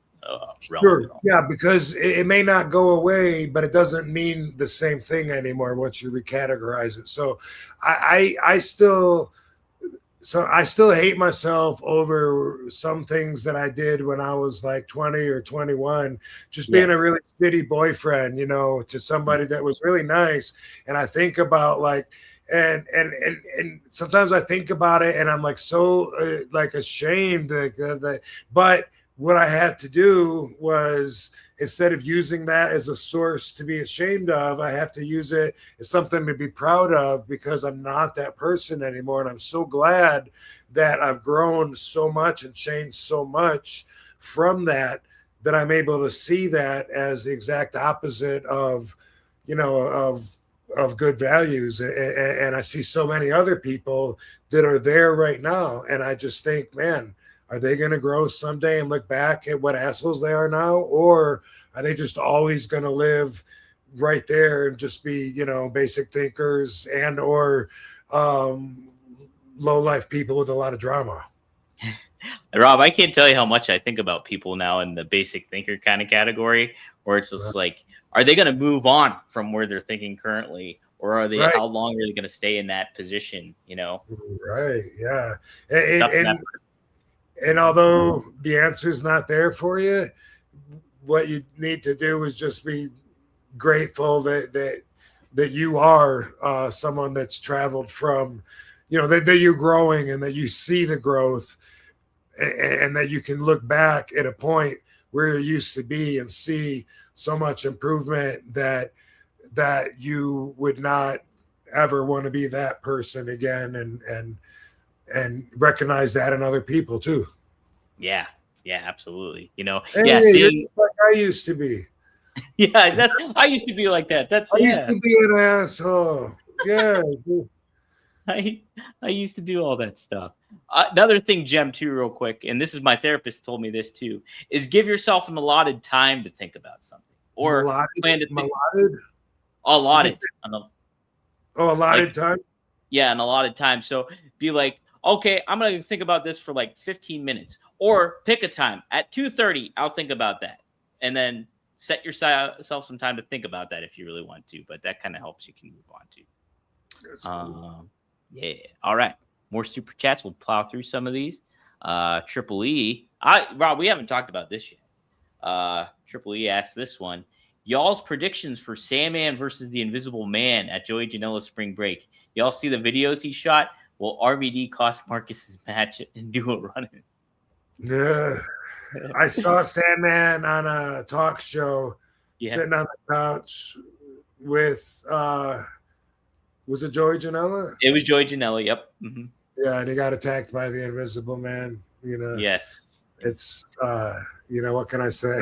realm. Sure. Yeah, because it may not go away, but it doesn't mean the same thing anymore once you recategorize it. So I still hate myself over some things that I did when I was like 20 or 21, just being a really shitty boyfriend, to somebody that was really nice. And I think about like, and sometimes I think about it and I'm like, so like ashamed but what I had to do was, instead of using that as a source to be ashamed of, I have to use it as something to be proud of, because I'm not that person anymore. And I'm so glad that I've grown so much and changed so much from that I'm able to see that as the exact opposite of good values. And I see so many other people that are there right now. And I just think, man, are they going to grow someday and look back at what assholes they are now? Or are they just always going to live right there and just be, basic thinkers and or low life people with a lot of drama? Rob, I can't tell you how much I think about people now in the basic thinker kind of category, where it's just like, are they going to move on from where they're thinking currently? Or are they? How long are they going to stay in that position? Right. Yeah. And although the answer is not there for you, what you need to do is just be grateful that you are someone that's traveled from, that you're growing and that you see the growth, and that you can look back at a point where you used to be and see so much improvement that you would not ever want to be that person again, and recognize that in other people too. Yeah, absolutely. Hey, seeing like I used to be. Yeah, I used to be like that. I used to be an asshole. Yeah. I used to do all that stuff. Another thing, Jem, too, real quick, and this is my therapist told me this too, is give yourself an allotted time to think about something, or plan to think. Allotted. Allotted time. Yeah, an allotted time. So be like, okay, I'm going to think about this for like 15 minutes, or pick a time at 2:30. I'll think about that. And then set yourself some time to think about that if you really want to, but that kind of helps you can move on to. That's cool. Yeah. All right. More super chats. We'll plow through some of these. Triple E. Rob, we haven't talked about this yet. Triple E asked this one. Y'all's predictions for Sandman versus the Invisible Man at Joey Janela's spring break. Y'all see the videos he shot? Will RVD cost Marcus's match and do a run-in? Yeah. I saw Sandman on a talk show sitting on the couch with was it Joey Janela? It was Joey Janela, yep. Mm-hmm. Yeah, and he got attacked by the Invisible Man, Yes. It's what can I say?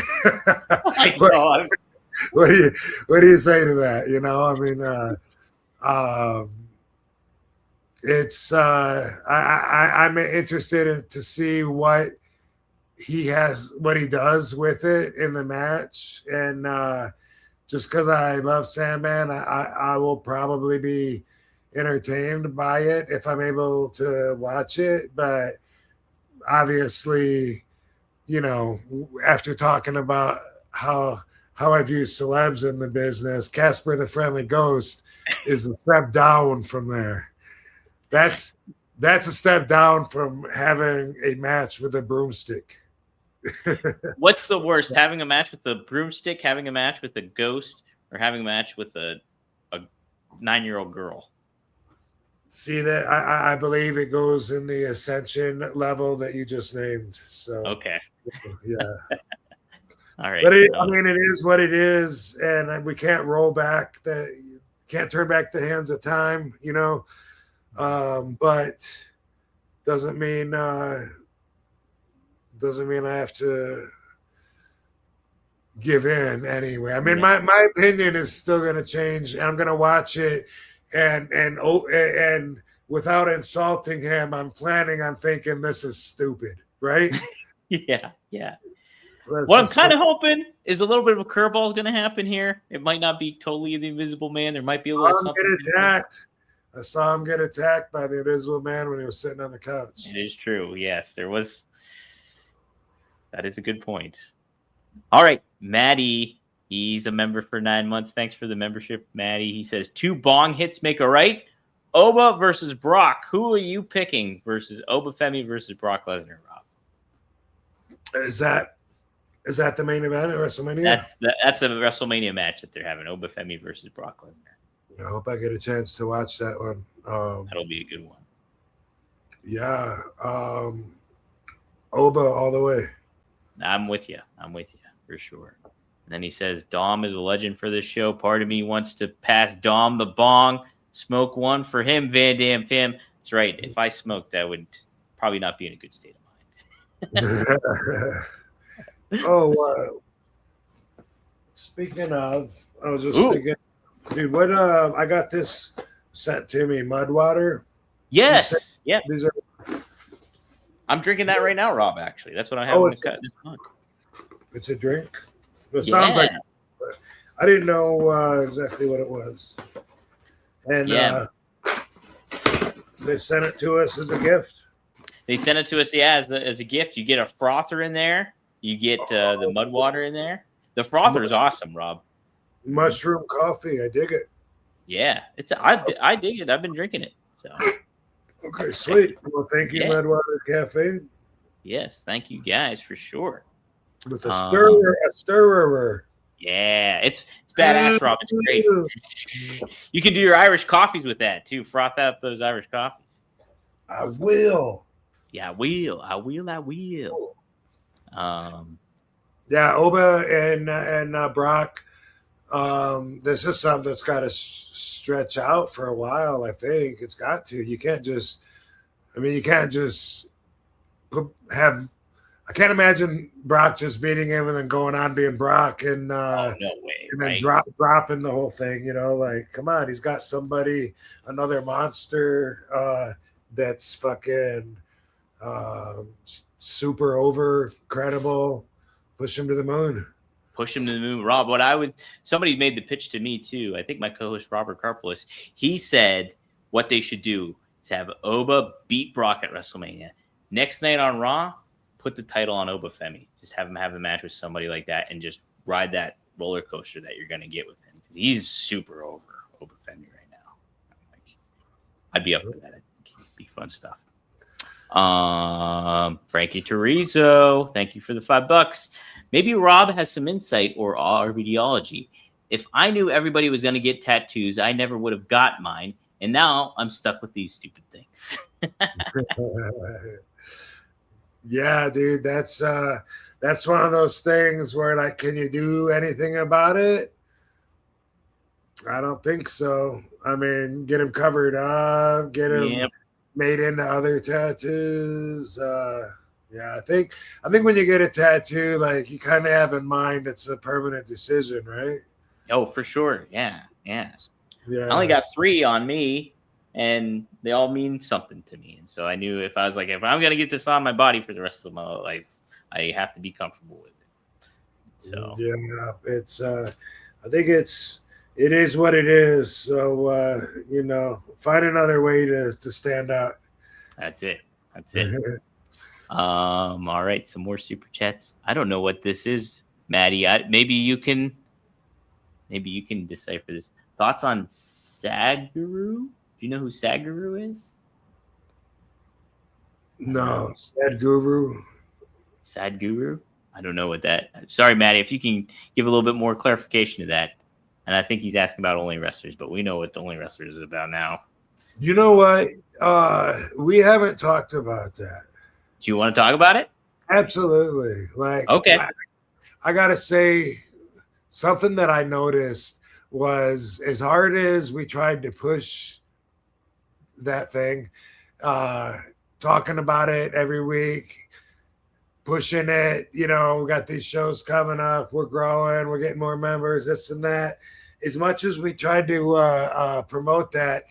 What do you say to that? it's I'm interested to see what he does with it in the match, and just because I love Sandman, I will probably be entertained by it if I'm able to watch it. But obviously, after talking about how I view celebs in the business, Casper the Friendly Ghost is a step down from there. That's a step down from having a match with a broomstick. What's the worst? Having a match with the broomstick, having a match with the ghost, or having a match with a 9-year-old girl? See that I believe it goes in the ascension level that you just named. So Okay. yeah. All right. But it is what it is, and we can't can't turn back the hands of time, but doesn't mean I have to give in anyway. I mean, my opinion is still going to change, and I'm going to watch it, and without insulting him, I'm thinking this is stupid, right? Yeah. What I'm kind of hoping is a little bit of a curveball is going to happen here. It might not be totally the Invisible Man. There might be a little something. I saw him get attacked by the Invisible Man when he was sitting on the couch. It is true. Yes, there was. That is a good point. All right, Maddie. He's a member for 9 months. Thanks for the membership, Maddie. He says 2 bong hits make a right. Oba versus Brock. Who are you picking versus Oba Femi versus Brock Lesnar, Rob? Is that the main event at WrestleMania? That's a WrestleMania match that they're having. Oba Femi versus Brock Lesnar. I hope I get a chance to watch that one. That'll be a good one. Yeah. Oba all the way. I'm with you for sure. And then he says, Dom is a legend for this show. Part of me wants to pass Dom the bong. Smoke one for him, Van Dam fam. That's right. If I smoked, I would probably not be in a good state of mind. Speaking of, I was just thinking, dude, what I got this sent to me, mud water. Yes. These are. I'm drinking that right now, Rob, actually. That's what I have in the cut. It's a drink? It sounds like I didn't know exactly what it was. And they sent it to us as a gift. They sent it to us, as a gift. You get a frother in there. You get the mud water in there. The frother is awesome, Rob. Mushroom coffee. I dig it. Yeah, I dig it. I've been drinking it. So. Okay, sweet. Well, thank you, Mudwater Cafe. Yes, thank you guys for sure. With a stirrer. Yeah, it's badass, Rob. It's great. You can do your Irish coffees with that too. Froth out those Irish coffees. I will. Yeah, I will. Yeah, Oba and Brock. This is something that's got to stretch out for a while. I think it's got to. You can't just. I can't imagine Brock just beating him and then going on being Brock and no way, and then dropping the whole thing. Like, come on, he's got somebody, another monster that's fucking super over credible. Push him to the moon. Rob, somebody made the pitch to me too. I think my co-host Robert Karpolis, he said what they should do is have Oba beat Brock at WrestleMania. Next night on Raw, put the title on Oba Femi. Just have him have a match with somebody like that and just ride that roller coaster that you're going to get with him. He's super over Oba Femi right now. I'd be up for that. I think it'd be fun stuff. Frankie Terrizzo, thank you for the $5. Maybe Rob has some insight or RVDology. If I knew everybody was going to get tattoos, I never would have got mine. And now I'm stuck with these stupid things. Yeah, dude, that's one of those things where, like, can you do anything about it? I don't think so. I mean, get him covered up, get him made into other tattoos. Yeah, I think when you get a tattoo, like, you kind of have in mind it's a permanent decision, right? Oh, for sure. Yeah. I only got 3 on me, and they all mean something to me. And so I knew if I'm going to get this on my body for the rest of my life, I have to be comfortable with it. So yeah, it's I think it is what it is. So find another way to stand out. that's it. All right, some more super chats. I don't know what this is, Maddie. Maybe you can decipher this. Thoughts on Saguru? Do you know who Saguru is? No, Sad Guru. Sadguru? I don't know what that. Sorry, Maddie, if you can give a little bit more clarification to that. And I think he's asking about Only Wrestlers, but we know what the Only Wrestlers is about now. You know what? We haven't talked about that. Do you want to talk about it? Absolutely. Like, okay. I gotta say, something that I noticed was as hard as we tried to push that thing, talking about it every week, pushing it, we got these shows coming up, we're growing, we're getting more members, this and that. As much as we tried to promote that,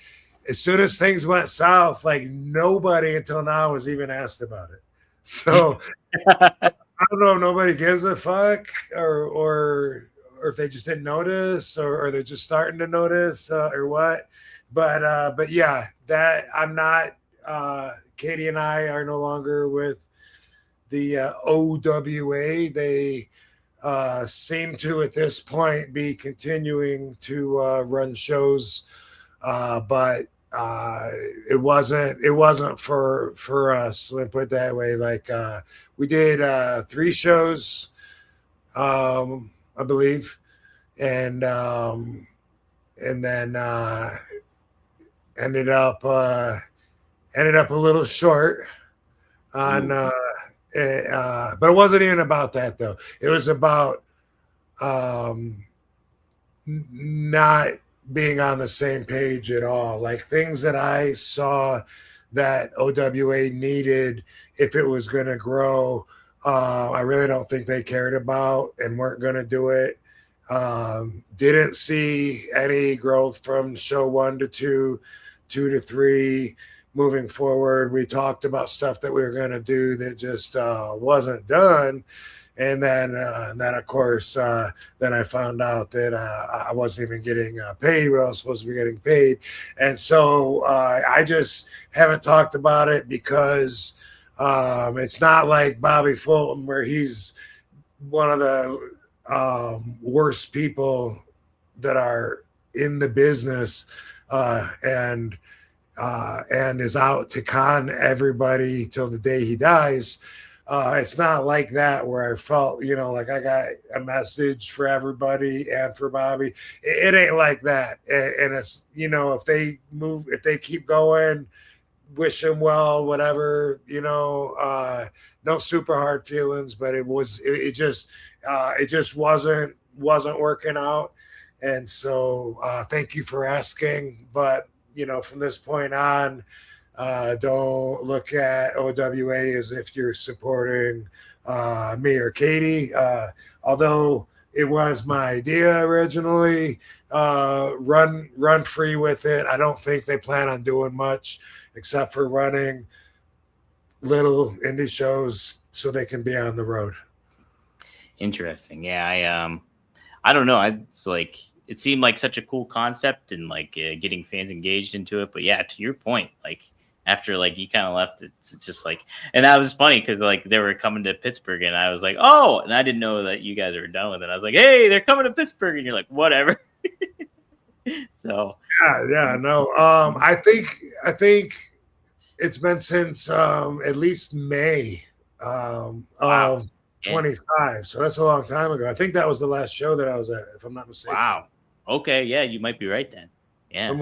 as soon as things went south, like nobody until now was even asked about it. So I don't know if nobody gives a fuck or if they just didn't notice or they're just starting to notice or what. But yeah, that I'm not Katie and I are no longer with the OWA. They seem to at this point be continuing to run shows, but it wasn't for us. Let me put it that way. Like we did 3 shows, I believe, and then ended up a little short on but it wasn't even about that though. It was about not being on the same page at all. Like things that I saw that OWA needed if it was going to grow, I really don't think they cared about and weren't going to do it. Didn't see any growth from show 1 to 2, 2 to 3. Moving forward, we talked about stuff that we were going to do that just wasn't done. And then of course, then I found out that I wasn't even getting paid what I was supposed to be getting paid. And so I just haven't talked about it because it's not like Bobby Fulton where he's one of the worst people that are in the business and is out to con everybody till the day he dies. It's not like that where I felt, like I got a message for everybody and for Bobby. It ain't like that. And it's, if they keep going, wish him well, whatever, no super hard feelings, but it just wasn't working out. And so thank you for asking. But, from this point on, don't look at OWA as if you're supporting me or Katie. Although it was my idea originally, run free with it. I don't think they plan on doing much except for running little indie shows so they can be on the road. Interesting. Yeah, I don't know. It's like it seemed like such a cool concept and like getting fans engaged into it. But yeah, to your point, like after like you kind of left, it's just like, and that was funny because like they were coming to Pittsburgh and I was like, oh, and I didn't know that you guys were done with it. I was like, hey, they're coming to Pittsburgh, and you're like, whatever. So no. I think it's been since at least May of 25. So that's a long time ago. I think that was the last show that I was at, if I'm not mistaken. Wow. Okay. Yeah, you might be right then. Yeah.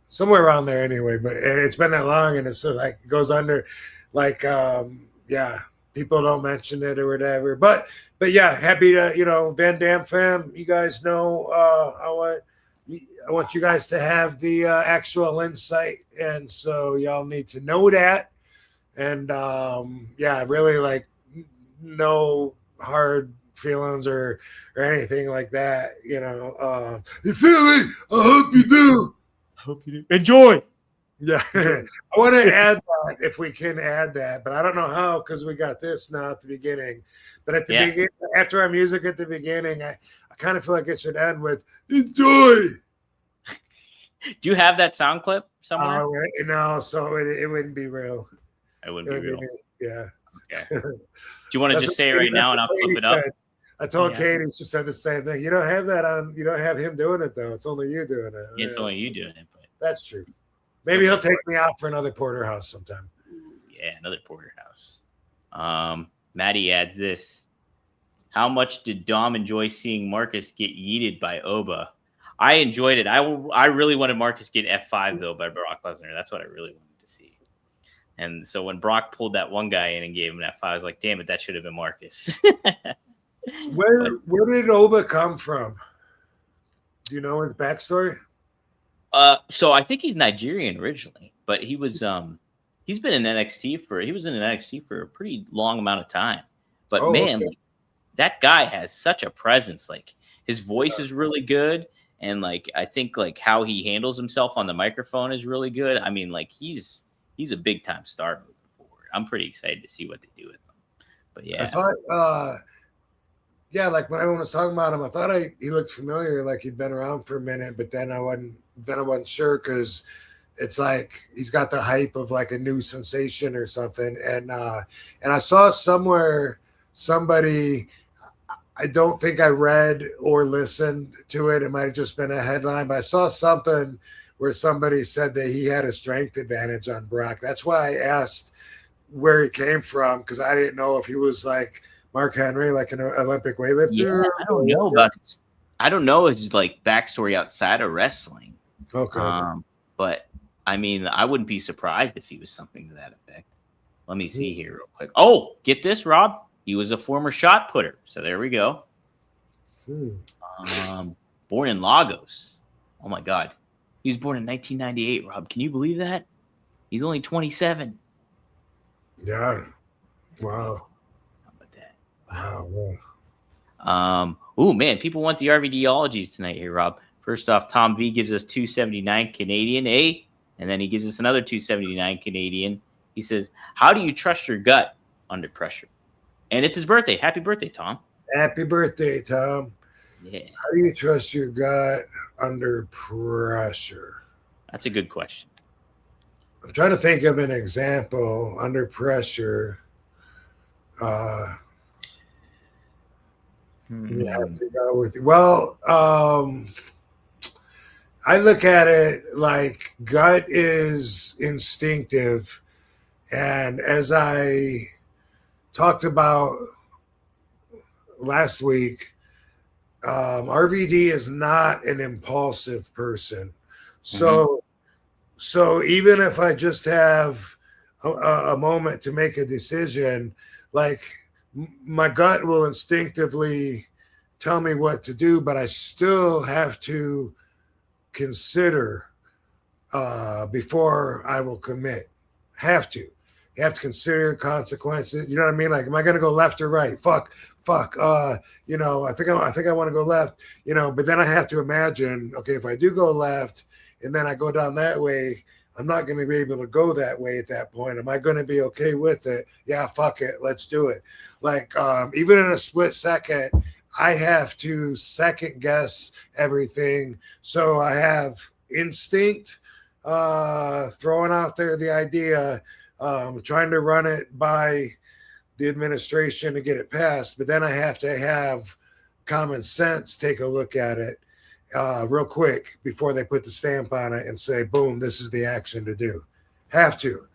Somewhere around there anyway, but it's been that long and it's sort of like it goes under like people don't mention it or whatever. But yeah, happy to, Van Dam fam, you guys know I want you guys to have the actual insight, and so y'all need to know that. And really like no hard feelings or anything like that. You feel me? I hope you do. Hope you do. Enjoy. Yeah, I want to add that if we can add that, but I don't know how because we got this now at the beginning. But at the Yeah. beginning, after our music at the beginning, I kind of feel like it should end with "enjoy." Do you have that sound clip somewhere? No, so it wouldn't be real. It wouldn't It be would real. yeah. Okay. Do you want to That's just what say it Katie- right now and that's I'll what clip Katie it up? said. I told Yeah. Katie, she said the same thing. You don't have that on. You don't have him doing it though. It's only you doing it. Yeah, it's only you doing it. But That's true. Maybe he'll take me out for another porterhouse sometime. yeah, another porterhouse. Maddie adds this. How much did Dom enjoy seeing Marcus get yeeted by Oba? I enjoyed it. I really wanted Marcus to get F5 though by Brock Lesnar. That's what I really wanted to see. And so when Brock pulled that one guy in and gave him an F5, I was like, damn it, that should have been Marcus. Where did Oba come from? Do you know his backstory? So I think he's Nigerian originally, but he was he's been in NXT for a pretty long amount of time. But man, okay. like, that guy has such a presence. Like his voice is really good, and like I think like how he handles himself on the microphone is really good. I mean, like he's a big time star moving forward. I'm pretty excited to see what they do with him. But yeah, I thought, like when everyone was talking about him, I thought he looked familiar, like he'd been around for a minute, but then I wasn't sure because it's like he's got the hype of like a new sensation or something. And I saw somewhere somebody, I don't think I read or listened to it. It might have just been a headline, but I saw something where somebody said that he had a strength advantage on Brock. That's why I asked where he came from, because I didn't know if he was like Mark Henry, like an Olympic weightlifter. yeah, I don't know his like backstory outside of wrestling. Okay. But I mean, I wouldn't be surprised if he was something to that effect. Let me see here real quick. Oh, get this, Rob. He was a former shot putter. So there we go. Born in Lagos. Oh my God. He was born in 1998, Rob. Can you believe that? He's only 27. Yeah. Wow. How about that? Wow. Oh man, people want the RVDologies tonight here, Rob. First off, Tom V gives us 279 Canadian, and then he gives us another 279 Canadian. He says, "How do you trust your gut under pressure?" And it's his birthday. Happy birthday, Tom. Happy birthday, Tom. Yeah, How do you trust your gut under pressure? that's a good question. I'm trying to think of an example under pressure. You have to go with I look at it like gut is instinctive, and as I talked about last week, RVD is not an impulsive person. So even if I just have a moment to make a decision, like my gut will instinctively tell me what to do, but I still have to consider before I will commit. Have to. You have to consider the consequences. You know what I mean? Like, am I going to go left or right? Fuck. I think I want to go left. But then I have to imagine, okay, if I do go left and then I go down that way, I'm not going to be able to go that way at that point. Am I going to be okay with it? Yeah, fuck it. Let's do it. Like, even in a split second, I have to second guess everything. So I have instinct, throwing out there the idea, trying to run it by the administration to get it passed. But then I have to have common sense take a look at it real quick before they put the stamp on it and say, boom, this is the action to do. Have to.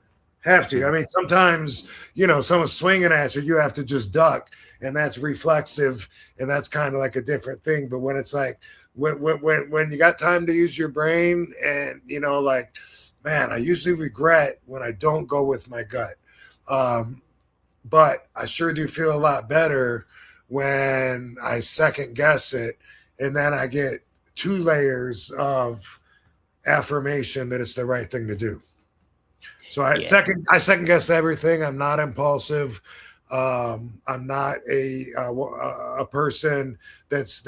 I mean, sometimes, someone's swinging at you, you have to just duck, and that's reflexive, and that's kind of like a different thing. But when it's like, when you got time to use your brain, and, like, man, I usually regret when I don't go with my gut. But I sure do feel a lot better when I second guess it, and then I get 2 layers of affirmation that it's the right thing to do. So I second guess everything. I'm not impulsive. I'm not a person that's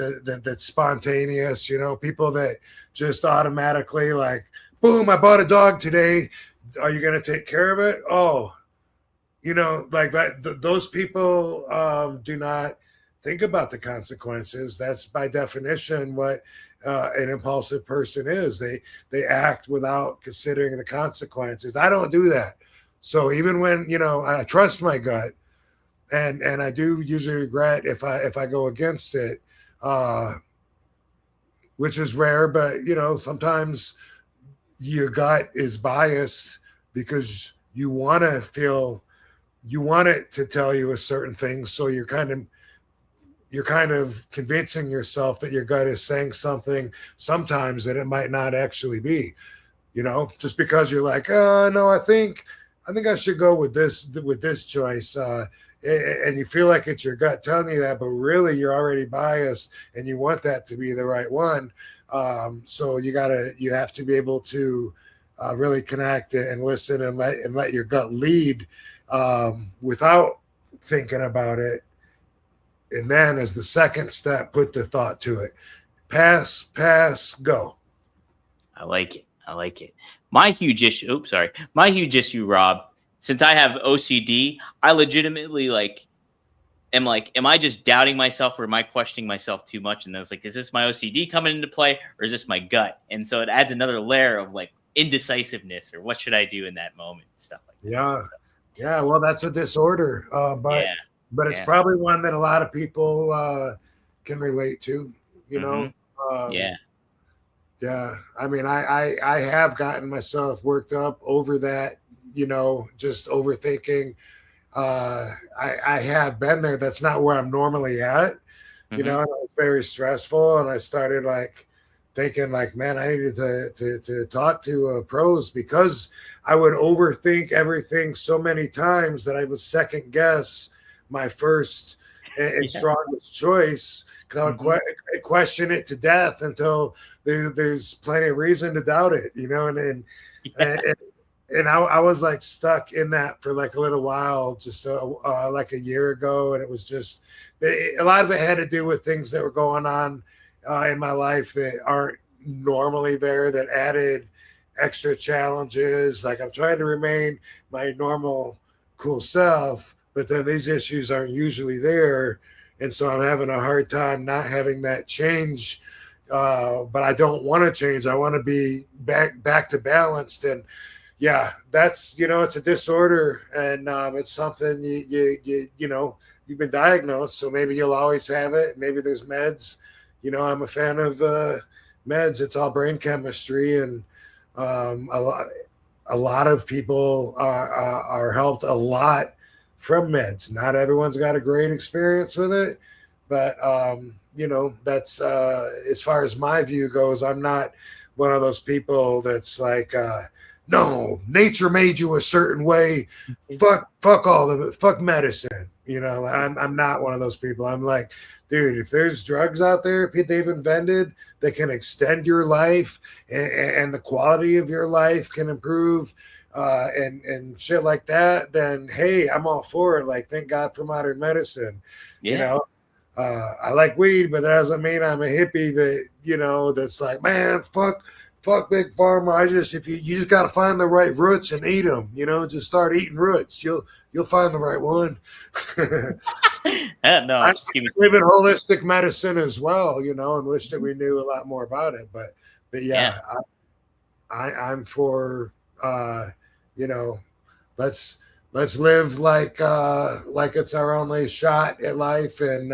spontaneous. People that just automatically like boom, I bought a dog today. Are you going to take care of it? Oh, like that. Those people do not think about the consequences. That's by definition what an impulsive person is. They act without considering the consequences. I don't do that. So even when I trust my gut, and I do usually regret if I go against it, which is rare. But sometimes your gut is biased because you want it to tell you a certain thing. So you're kind of convincing yourself that your gut is saying something sometimes that it might not actually be, just because you're like, no, I think I should go with this choice. And you feel like it's your gut telling you that, but really you're already biased and you want that to be the right one. So you have to be able to really connect and listen and let your gut lead without thinking about it. And then as the second step, put the thought to it. Pass, go. I like it. My huge issue, Rob, since I have OCD, I legitimately am I just doubting myself or am I questioning myself too much? And then it's like, is this my OCD coming into play or is this my gut? And so it adds another layer of indecisiveness or what should I do in that moment and stuff like that. Yeah. So, Yeah. Well, that's a disorder. But it's probably one that a lot of people can relate to, yeah. Yeah. I mean, I have gotten myself worked up over that, just overthinking. I have been there. That's not where I'm normally at, and it was very stressful. And I started thinking man, I needed to talk to pros because I would overthink everything so many times that I would second guess my first and strongest choice because I would question it to death until there's plenty of reason to doubt it, and I was stuck in that for a little while, just a year ago. And it was just a lot of it had to do with things that were going on in my life that aren't normally there, that added extra challenges. I'm trying to remain my normal cool self, but then these issues aren't usually there. And so I'm having a hard time not having that change. But I don't want to change. I want to be back to balanced. And yeah, that's, it's a disorder, and it's something you've been diagnosed. So maybe you'll always have it. Maybe there's meds. I'm a fan of meds. It's all brain chemistry, and a lot of people are helped a lot from meds. Not everyone's got a great experience with it, but that's as far as my view goes. I'm not one of those people that's no, nature made you a certain way. Fuck all of it. Fuck medicine. I'm not one of those people. I'm like, dude, if there's drugs out there they've invented that can extend your life and the quality of your life can improve and shit like that, then hey, I'm all for it. Thank God for modern medicine. Yeah. I like weed, but that doesn't mean I'm a hippie that that's man, fuck big pharma. You just got to find the right roots and eat them. Just start eating roots. You'll find the right one. No, I believe in holistic medicine as well. And wish that we knew a lot more about it. But yeah. I'm for let's live like it's our only shot at life and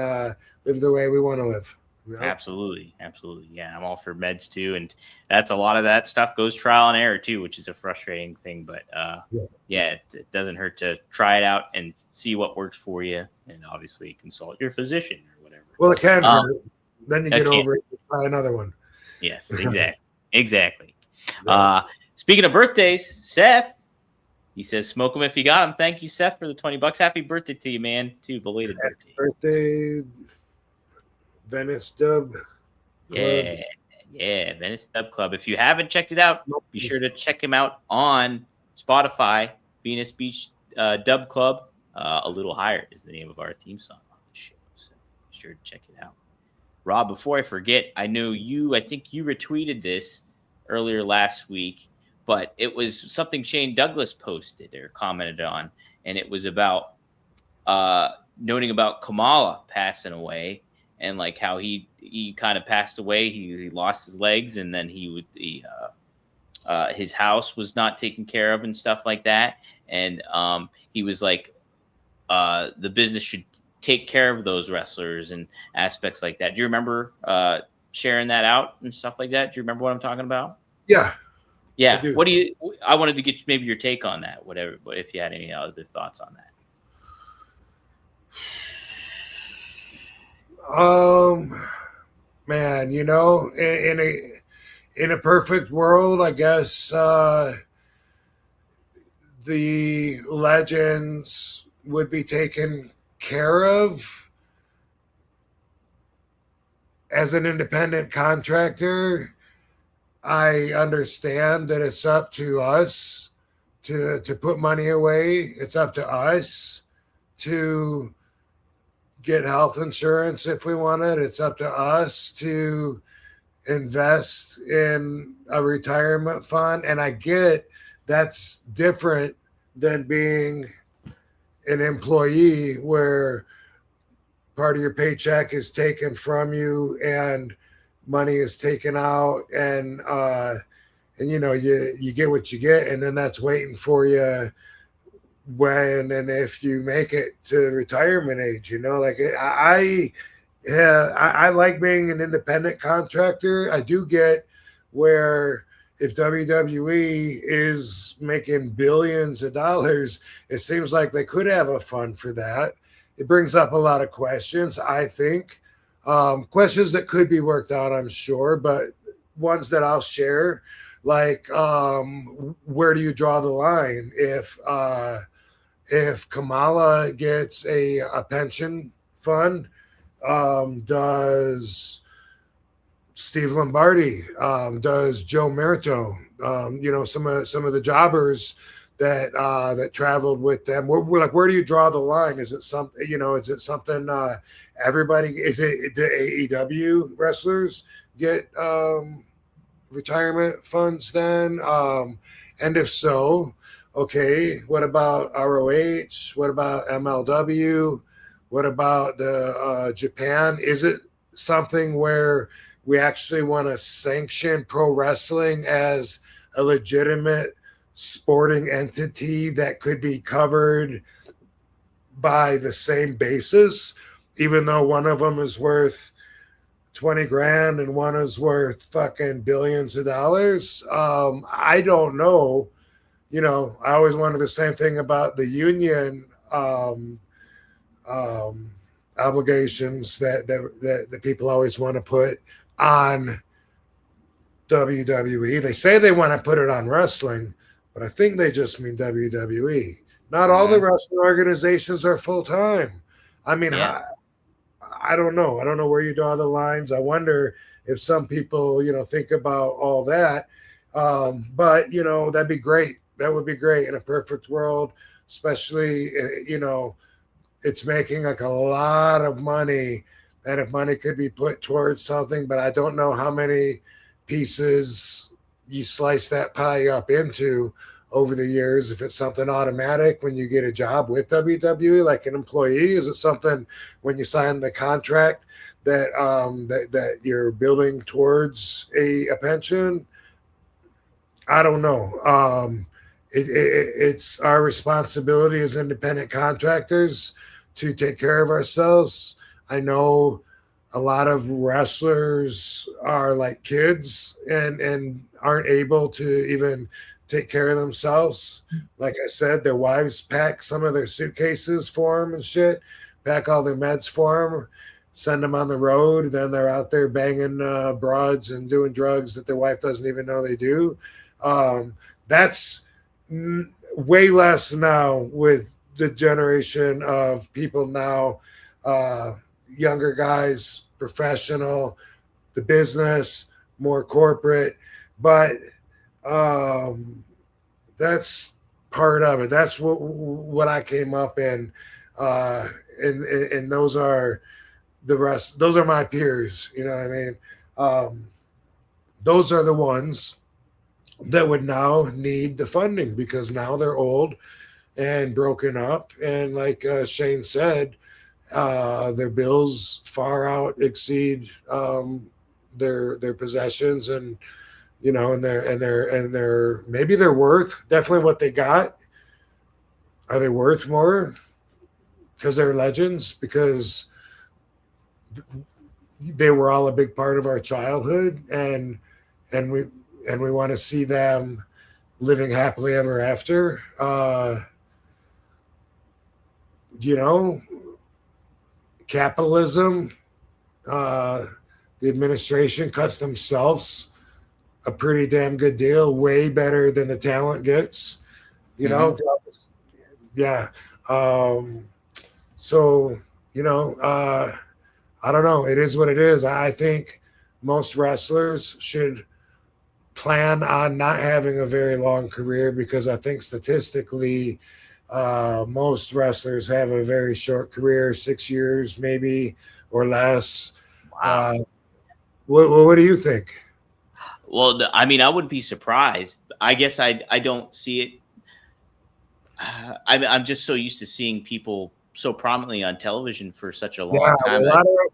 live the way we want to live. Absolutely. Yeah, I'm all for meds too, and that's a lot of that stuff goes trial and error too, which is a frustrating thing. But it doesn't hurt to try it out and see what works for you, and obviously consult your physician or whatever. Well, it can hurt. Then you get over it and try another one. Yes, exactly. Speaking of birthdays, Seth, he says, "Smoke them if you got them." Thank you, Seth, for the $20. Happy birthday to you, man! Too belated birthday. Venice Dub Club. Yeah, Venice Dub Club. If you haven't checked it out, be sure to check him out on Spotify. Venus Beach Dub Club. A Little Higher is the name of our theme song on the show, so be sure to check it out. Rob, before I forget, I think you retweeted this earlier last week. but it was something Shane Douglas posted or commented on, and it was about noting about Kamala passing away, and like how he kind of passed away. He lost his legs, and then his house was not taken care of and stuff like that. And he was like, the business should take care of those wrestlers and aspects like that. Do you remember sharing that out and stuff like that? Do you remember what I'm talking about? Yeah. Yeah. I wanted to get maybe your take on that, whatever, but if you had any other thoughts on that. Man, in a perfect world, I guess the legends would be taken care of. As an independent contractor, I understand that it's up to us to put money away. It's up to us to get health insurance if we want it. It's up to us to invest in a retirement fund. And I get that's different than being an employee where part of your paycheck is taken from you and money is taken out, and you get what you get, and then that's waiting for you when and if you make it to retirement age. Like I like being an independent contractor. I do get where if WWE is making billions of dollars, it seems like they could have a fund for that. It brings up a lot of questions, I think. Questions that could be worked out, I'm sure, but ones that I'll share, like where do you draw the line? If Kamala gets a pension fund, does Steve Lombardi, does Joe Merito, some of the jobbers that traveled with them. We're like, where do you draw the line? Is it something, is it something everybody, is it the AEW wrestlers get retirement funds then? And if so, okay, what about ROH? What about MLW? What about the Japan? Is it something where we actually want to sanction pro wrestling as a legitimate sporting entity that could be covered by the same basis, even though one of them is worth 20 grand and one is worth fucking billions of dollars? I don't know. I always wonder the same thing about the union obligations that people always want to put on WWE. They say they want to put it on wrestling, but I think they just mean WWE. Not all the wrestling organizations are full-time. I mean, I don't know. I don't know where you draw the lines. I wonder if some people, think about all that. But, that'd be great. That would be great in a perfect world, especially, it's making like a lot of money. And if money could be put towards something, but I don't know how many pieces you slice that pie up into over the years. If it's something automatic when you get a job with WWE, like an employee, is it something when you sign the contract that that you're building towards a pension? I don't know. It's our responsibility as independent contractors to take care of ourselves. I know a lot of wrestlers are like kids and aren't able to even take care of themselves. Like I said, their wives pack some of their suitcases for them and shit, pack all their meds for them, send them on the road. Then they're out there banging broads and doing drugs that their wife doesn't even know they do. That's way less now with the generation of people now, younger guys, professional, the business, more corporate, but that's part of it. That's what I came up in, and those are the rest. Those are my peers. You know what I mean? Those are the ones. that would now need the funding because now they're old and broken up. And like Shane said, their bills far out exceed their possessions, and and their maybe they're worth definitely what they got. Are they worth more because they're legends? Because they were all a big part of our childhood, and we want to see them living happily ever after. Capitalism, the administration cuts themselves a pretty damn good deal, way better than the talent gets, yeah. So, I don't know. It is what it is. I think most wrestlers should plan on not having a very long career because I think statistically, most wrestlers have a very short career, 6 years maybe or less. Wow. What do you think? Well, I mean, I wouldn't be surprised. I guess I don't see it. I'm just so used to seeing people so prominently on television for such a long time.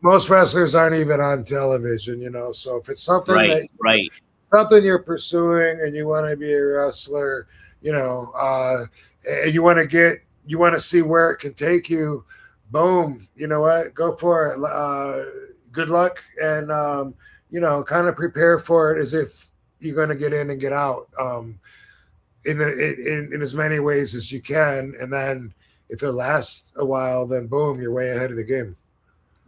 Most wrestlers aren't even on television, So if it's something right, something you're pursuing and you want to be a wrestler, you want to see where it can take you. Boom, you know what? Go for it. Good luck, and kind of prepare for it as if you're going to get in and get out. In as many ways as you can, and then if it lasts a while, then boom, you're way ahead of the game.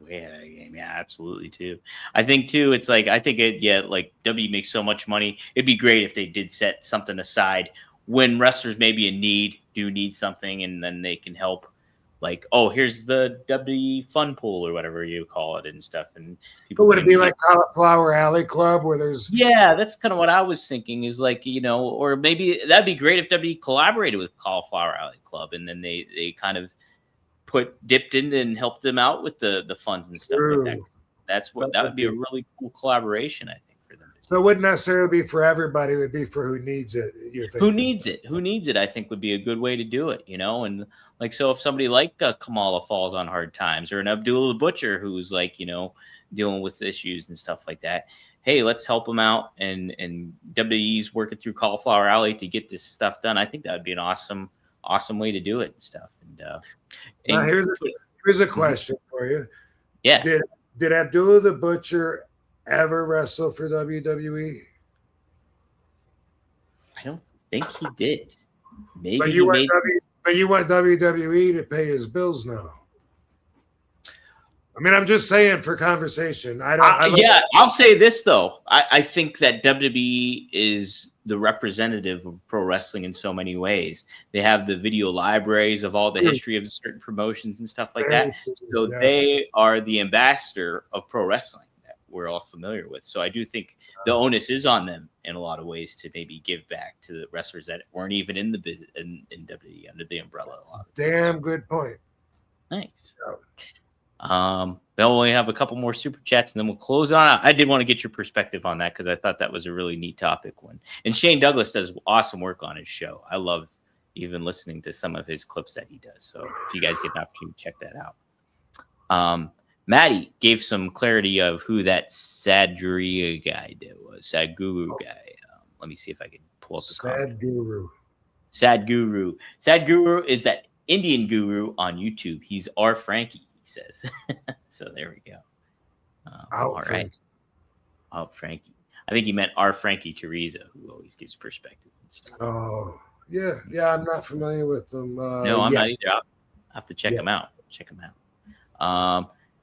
Way ahead of the game, yeah, absolutely too. I think too, it's like like W makes so much money. It'd be great if they did set something aside when wrestlers maybe in need something, and then they can help. Like, oh, here's the W fun pool or whatever you call it and stuff. And people would it be like Cauliflower Alley Club where there's that's kind of what I was thinking is like, or maybe that'd be great if W collaborated with Cauliflower Alley Club and then they kind of dipped in and helped them out with the funds and stuff like that. That would be a really cool collaboration, I think. So it wouldn't necessarily be for everybody. It would be for who needs it. Who needs it, I think would be a good way to do it, And like, so if somebody like Kamala falls on hard times or an Abdullah the Butcher who's like, dealing with issues and stuff like that, hey, let's help them out. And WWE's working through Cauliflower Alley to get this stuff done. I think that would be an awesome way to do it and stuff. Now here's a question for you. Yeah. Did Abdullah the Butcher ever wrestle for WWE? I don't think he did. Maybe but you want WWE to pay his bills now. I mean, I'm just saying for conversation. I'll say this though. I think that WWE is the representative of pro wrestling in so many ways. They have the video libraries of all the history of certain promotions and stuff like that. So they are the ambassador of pro wrestling that we're all familiar with. So I do think the onus is on them in a lot of ways to maybe give back to the wrestlers that weren't even in the business in WWE under the umbrella. A lot. Damn good point. Nice. Then we'll have a couple more super chats and then we'll close on out. I did want to get your perspective on that because I thought that was a really neat topic one. And Shane Douglas does awesome work on his show. I love even listening to some of his clips that he does. So if you guys get an opportunity to check that out. Maddie gave some clarity of who that Sadguru guy was. Sadguru guy. Let me see if I can pull up the Sadguru. Sadguru is that Indian guru on YouTube. He's R. Frankie. Says so. There we go. All right. Oh, Frankie. I think he meant our Frankie Teresa, who always gives perspective and stuff. Oh, yeah. I'm not familiar with them. No, I'm not either. I'll have to check them out.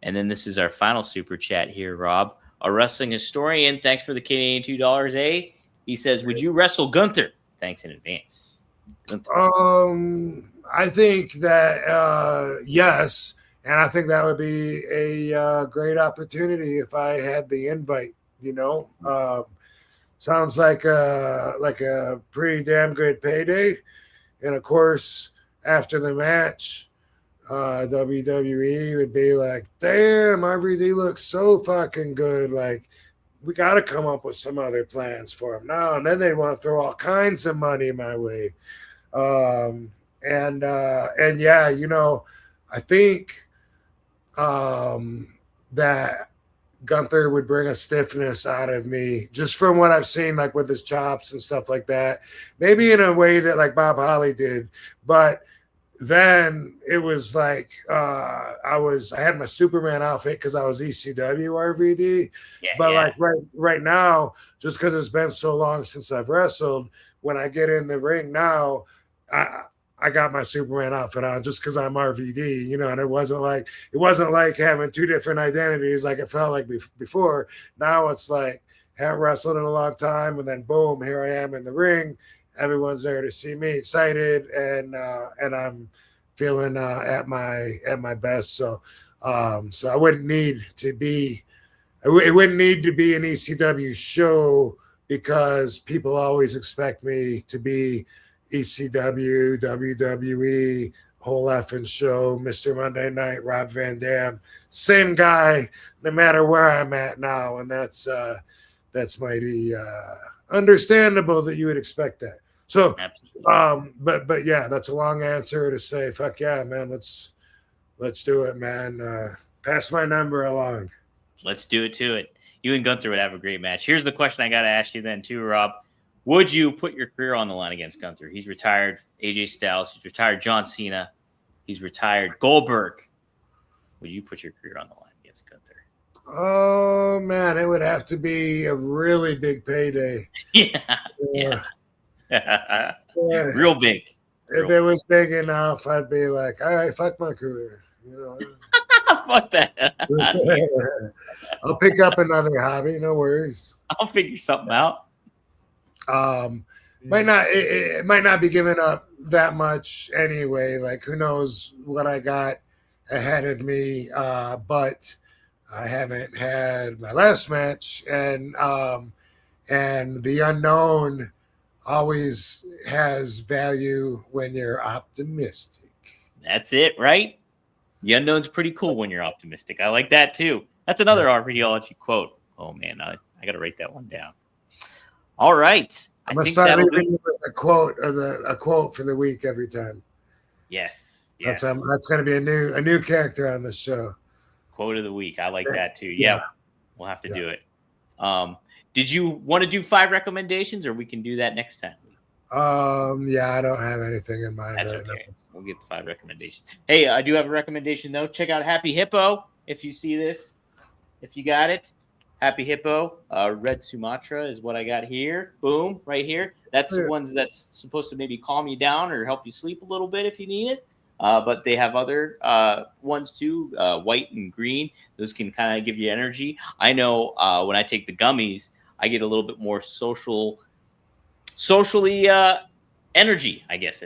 And then this is our final super chat here, Rob. A wrestling historian. Thanks for the Canadian $2. He says, "Would you wrestle Gunther?" Thanks in advance. Gunther. I think that yes. And I think that would be a great opportunity if I had the invite. Sounds like a pretty damn good payday. And of course, after the match, WWE would be like, "Damn, RVD looks so fucking good." Like, we got to come up with some other plans for him now. And then they want to throw all kinds of money my way. And yeah, you know, I think that Gunther would bring a stiffness out of me just from what I've seen, like with his chops and stuff like that. Maybe in a way that like Bob Holly did, but then it was like I had my Superman outfit because I was ECW RVD, but like right now, just because it's been so long since I've wrestled, when I get in the ring now, I got my Superman outfit on just because I'm RVD, you know, and it wasn't like having two different identities like it felt like before. Now it's like haven't wrestled in a long time, and then boom, here I am in the ring. Everyone's there to see me, excited, and I'm feeling at my best. So so I wouldn't need to be. It wouldn't need to be an ECW show because people always expect me to be ECW, WWE, whole effing show, Mr. Monday Night, Rob Van Dam, same guy, no matter where I'm at now, and that's mighty understandable that you would expect that. So, but yeah, that's a long answer to say, fuck yeah, man, let's do it, man. Pass my number along. Let's do it to it. You and Gunther would have a great match. Here's the question I got to ask you then too, Rob. Would you put your career on the line against Gunther? He's retired. AJ Styles. He's retired. John Cena. He's retired. Goldberg. Would you put your career on the line against Gunther? Oh man, it would have to be a really big payday. Yeah. Real big. If it was big enough, I'd be like, all right, fuck my career. You know. Fuck that. I'll pick up another hobby. No worries. I'll figure something out. It might not be giving up that much anyway. Like who knows what I got ahead of me. But I haven't had my last match, and the unknown always has value when you're optimistic. That's it, right? The unknown's pretty cool when you're optimistic. I like that too. That's another RVD quote. Oh man, I got to write that one down. All right. I'm gonna start leaving with a quote for the week every time. Yes. That's going to be a new character on this show. Quote of the week. I like that too. Yeah. We'll have to do it. Did you want to do 5 recommendations, or we can do that next time? Yeah, I don't have anything in mind. That's okay. Now. We'll get the 5 recommendations. Hey, I do have a recommendation though. Check out Happy Hippo if you see this. If you got it. Happy Hippo, Red Sumatra is what I got here. Boom, right here. That's the ones that's supposed to maybe calm you down or help you sleep a little bit if you need it. But they have other ones too, white and green. Those can kind of give you energy. I know when I take the gummies, I get a little bit more socially energy, I guess,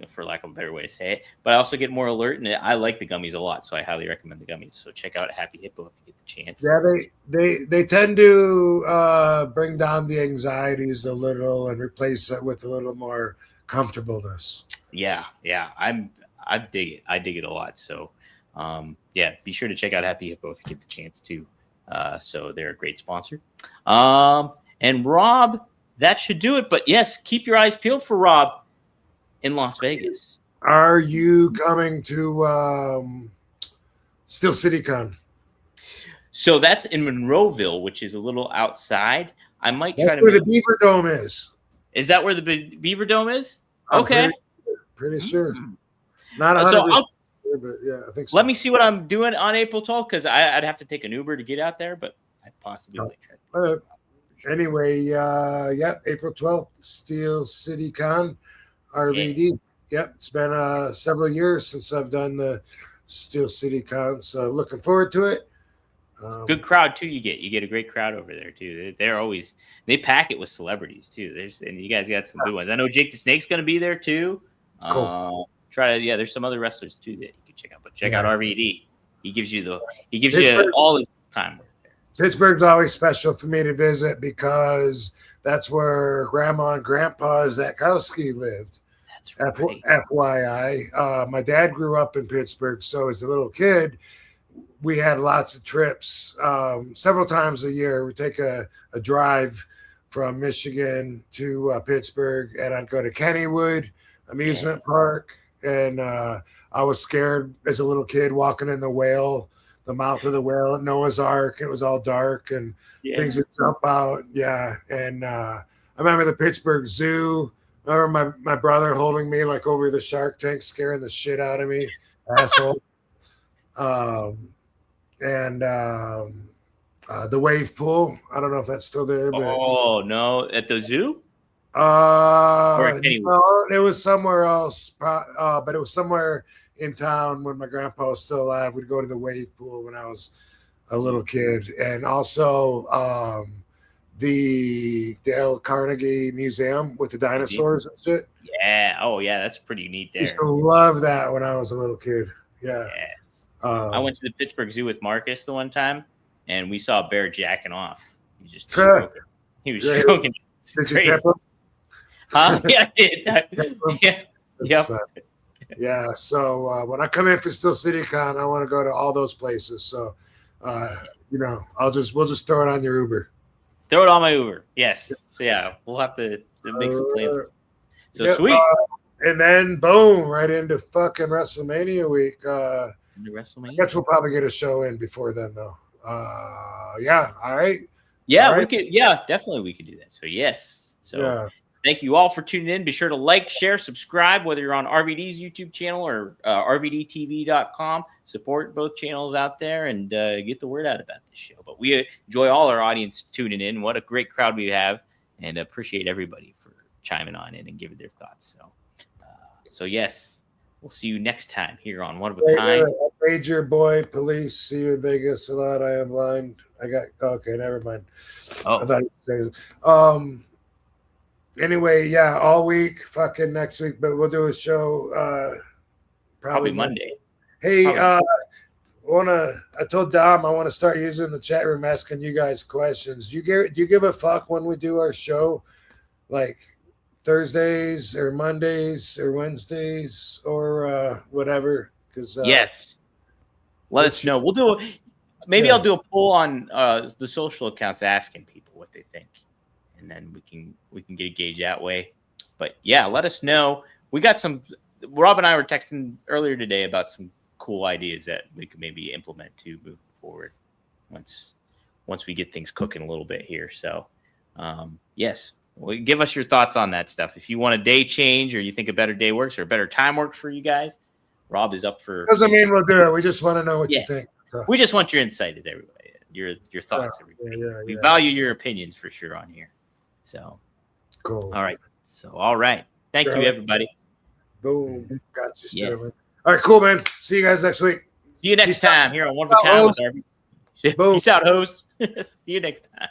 for lack of a better way to say it. But I also get more alert, and I like the gummies a lot, so I highly recommend the gummies. So check out Happy Hippo if you get the chance. Yeah, they tend to bring down the anxieties a little and replace it with a little more comfortableness. Yeah, I dig it. I dig it a lot. So, yeah, be sure to check out Happy Hippo if you get the chance to. So they're a great sponsor. And Rob, that should do it. But yes, keep your eyes peeled for Rob in Las Vegas. Are you coming to Steel City Con? So that's in Monroeville, which is a little outside. I might try That's where the Beaver Dome is. Is that where the Beaver Dome is? Okay. Pretty sure. Not 100%, but yeah, I think so. Let me see what I'm doing on April 12th, because I'd have to take an Uber to get out there, but I'd possibly try. All right. Anyway, April 12th, Steel City Con, RVD. Yep, it's been several years since I've done the Steel City Con, so looking forward to it. Good crowd too. You get a great crowd over there too. They pack it with celebrities too. And you guys got some good ones. I know Jake the Snake's going to be there too. Cool. There's some other wrestlers too that you can check out. But check out RVD. He gives you all his time. Pittsburgh's always special for me to visit because that's where Grandma and Grandpa Zakowski lived. That's right. FYI. My dad grew up in Pittsburgh, so as a little kid, we had lots of trips. Several times a year, we take a drive from Michigan to Pittsburgh, and I'd go to Kennywood Amusement Park. And I was scared as a little kid walking in the mouth of the whale at Noah's Ark. It was all dark and things would jump out. Yeah. And I remember the Pittsburgh Zoo. I remember my brother holding me like over the shark tank, scaring the shit out of me, asshole. The wave pool. I don't know if that's still there. But, oh no, at the zoo? No, it was somewhere else. But it was somewhere in town when my grandpa was still alive. We'd go to the wave pool when I was a little kid, and also the Dale Carnegie Museum with the dinosaurs and shit. Yeah. Oh yeah, that's pretty neat there. I used to love that when I was a little kid. Yeah. Yes. I went to the Pittsburgh Zoo with Marcus the one time, and we saw a bear jacking off. He was just stroking. He was stroking. Did you pep him? Huh? Yeah, I did. Yeah. Yep. Yeah. So when I come in for Steel City Con, I want to go to all those places. So, we'll just throw it on your Uber. Throw it on my Uber. Yes. So yeah, we'll have to make some plans. So sweet. And then boom, right into fucking WrestleMania week. WrestleMania. I guess we'll probably get a show in before then, though. Yeah. All right. Yeah, all right. we could. Yeah, definitely we could do that. So yes. So thank you all for tuning in. Be sure to like, share, subscribe, whether you're on RVD's YouTube channel or RVDTV.com. Support both channels out there and get the word out about this show. But we enjoy all our audience tuning in. What a great crowd we have, and appreciate everybody for chiming on in and giving their thoughts. So yes, we'll see you next time here on One of a Kind. Major boy, police. See you in Vegas a lot. I am blind. Okay, never mind. Oh, I thought you were saying. Anyway, yeah, all week, fucking next week, but we'll do a show probably Monday. Hey, I told Dom I want to start using the chat room asking you guys questions. Do you give a fuck when we do our show, like Thursdays or Mondays or Wednesdays or whatever? Because yes, let us know. We'll do maybe I'll do a poll on the social accounts asking people what they think, and then we can get a gauge that way. But yeah, let us know. We got some. Rob and I were texting earlier today about some cool ideas that we could maybe implement to move forward once we get things cooking a little bit here. So yes, give us your thoughts on that stuff. If you want a day change, or you think a better day works or a better time works for you guys, Rob is up for. Doesn't mean we'll do it. We just want to know what you think. So. We just want your insight, everybody. Your thoughts, everybody. We value your opinions for sure on here. So cool. All right. So all right. Thank you, everybody. Boom. Got you, Sterling. Yes. All right, cool, man. See you guys next week. See you next time here on One of a Kind. Peace out, host. See you next time.